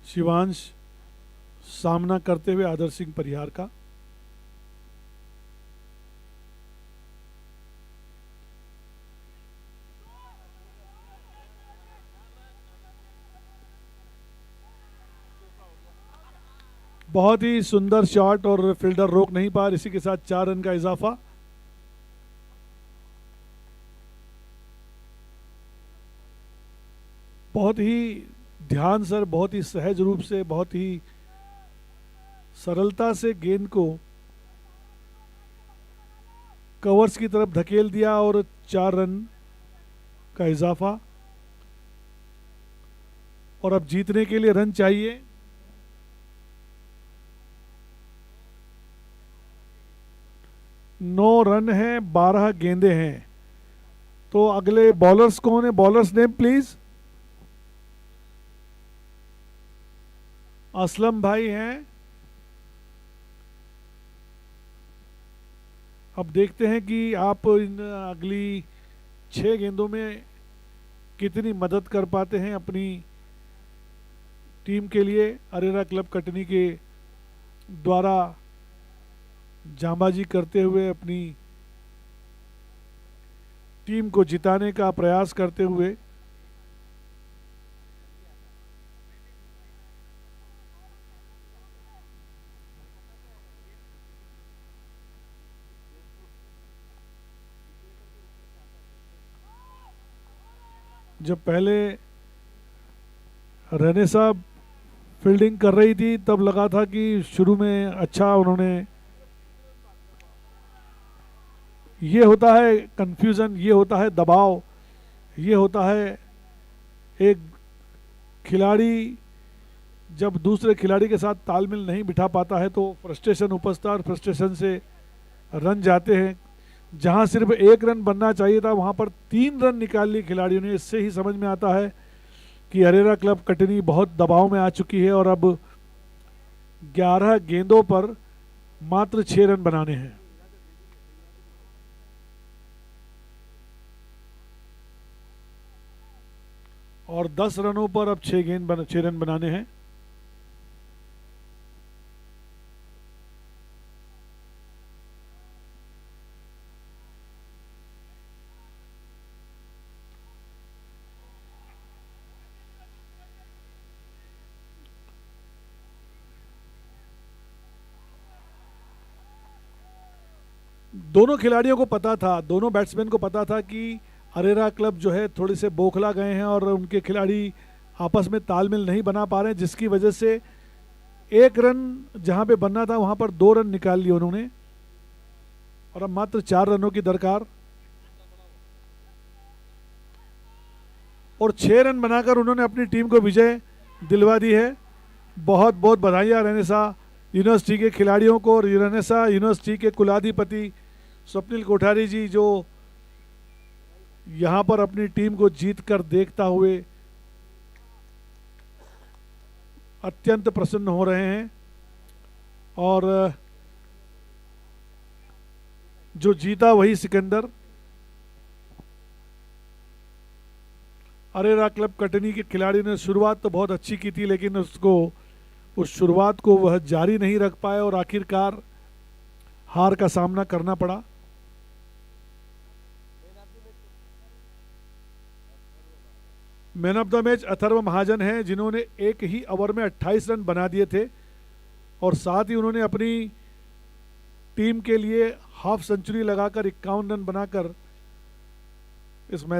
शिवांश सामना करते हुए आदर्श सिंह परिहार का। बहुत ही सुंदर शॉट और फील्डर रोक नहीं पा, इसी के साथ 4 रन का इजाफा। बहुत ही ध्यान से, बहुत ही सहज रूप से, बहुत ही सरलता से गेंद को कवर्स की तरफ धकेल दिया और 4 रन का इजाफा। और अब जीतने के लिए रन चाहिए। 9 रन हैं, 12 गेंदें हैं। तो अगले बॉलर्स कौन है? Bowlers name please. असलम भाई हैं। अब देखते हैं कि आप इन अगली 6 गेंदों में कितनी मदद कर पाते हैं अपनी टीम के लिए। अरेरा क्लब कटनी के द्वारा जांबाजी करते हुए अपनी टीम को जिताने का प्रयास करते हुए। जब पहले रने साहब फील्डिंग कर रही थी तब लगा था कि शुरू में अच्छा उन्होंने, ये होता है कंफ्यूजन, ये होता है दबाव, ये होता है एक खिलाड़ी जब दूसरे खिलाड़ी के साथ तालमेल नहीं बिठा पाता है तो फ्रस्ट्रेशन उपजता है और फ्रस्ट्रेशन से रन जाते हैं। जहां सिर्फ 1 रन बनना चाहिए था वहां पर 3 रन निकाल लिए खिलाड़ियों ने। इससे ही समझ में आता है कि अरेरा क्लब कटनी बहुत दबाव में आ चुकी है और अब 11 गेंदों पर मात्र 6 रन बनाने हैं। और 10 रनों पर अब 6 रन बनाने हैं। दोनों खिलाड़ियों को पता था, दोनों बैट्समैन को पता था कि अरेरा क्लब जो है थोड़े से बौखला गए हैं और उनके खिलाड़ी आपस में तालमेल नहीं बना पा रहे हैं, जिसकी वजह से 1 रन जहां पे बनना था वहां पर 2 रन निकाल लिए उन्होंने और अब मात्र 4 रनों की दरकार। और 6 रन बनाकर उन्होंने अपनी टीम को विजय दिलवा दी है। बहुत बहुत बधाइयाँ रेनेसा यूनिवर्सिटी के खिलाड़ियों को और रेनेसा यूनिवर्सिटी के कुलाधिपति स्वप्निल कोठारी जी जो यहाँ पर अपनी टीम को जीत कर देखता हुए अत्यंत प्रसन्न हो रहे हैं। और जो जीता वही सिकंदर। अरेरा क्लब कटनी के खिलाड़ी ने शुरुआत तो बहुत अच्छी की थी लेकिन उस शुरुआत को वह जारी नहीं रख पाए और आखिरकार हार का सामना करना पड़ा। Man of the match Atharva Mahajan हैं जिन्होंने एक ही ओवर में 28 रन बना दिए थे और साथ ही उन्होंने अपनी टीम के लिए हाफ सेंचुरी लगाकर 51 रन बनाकर इस मैच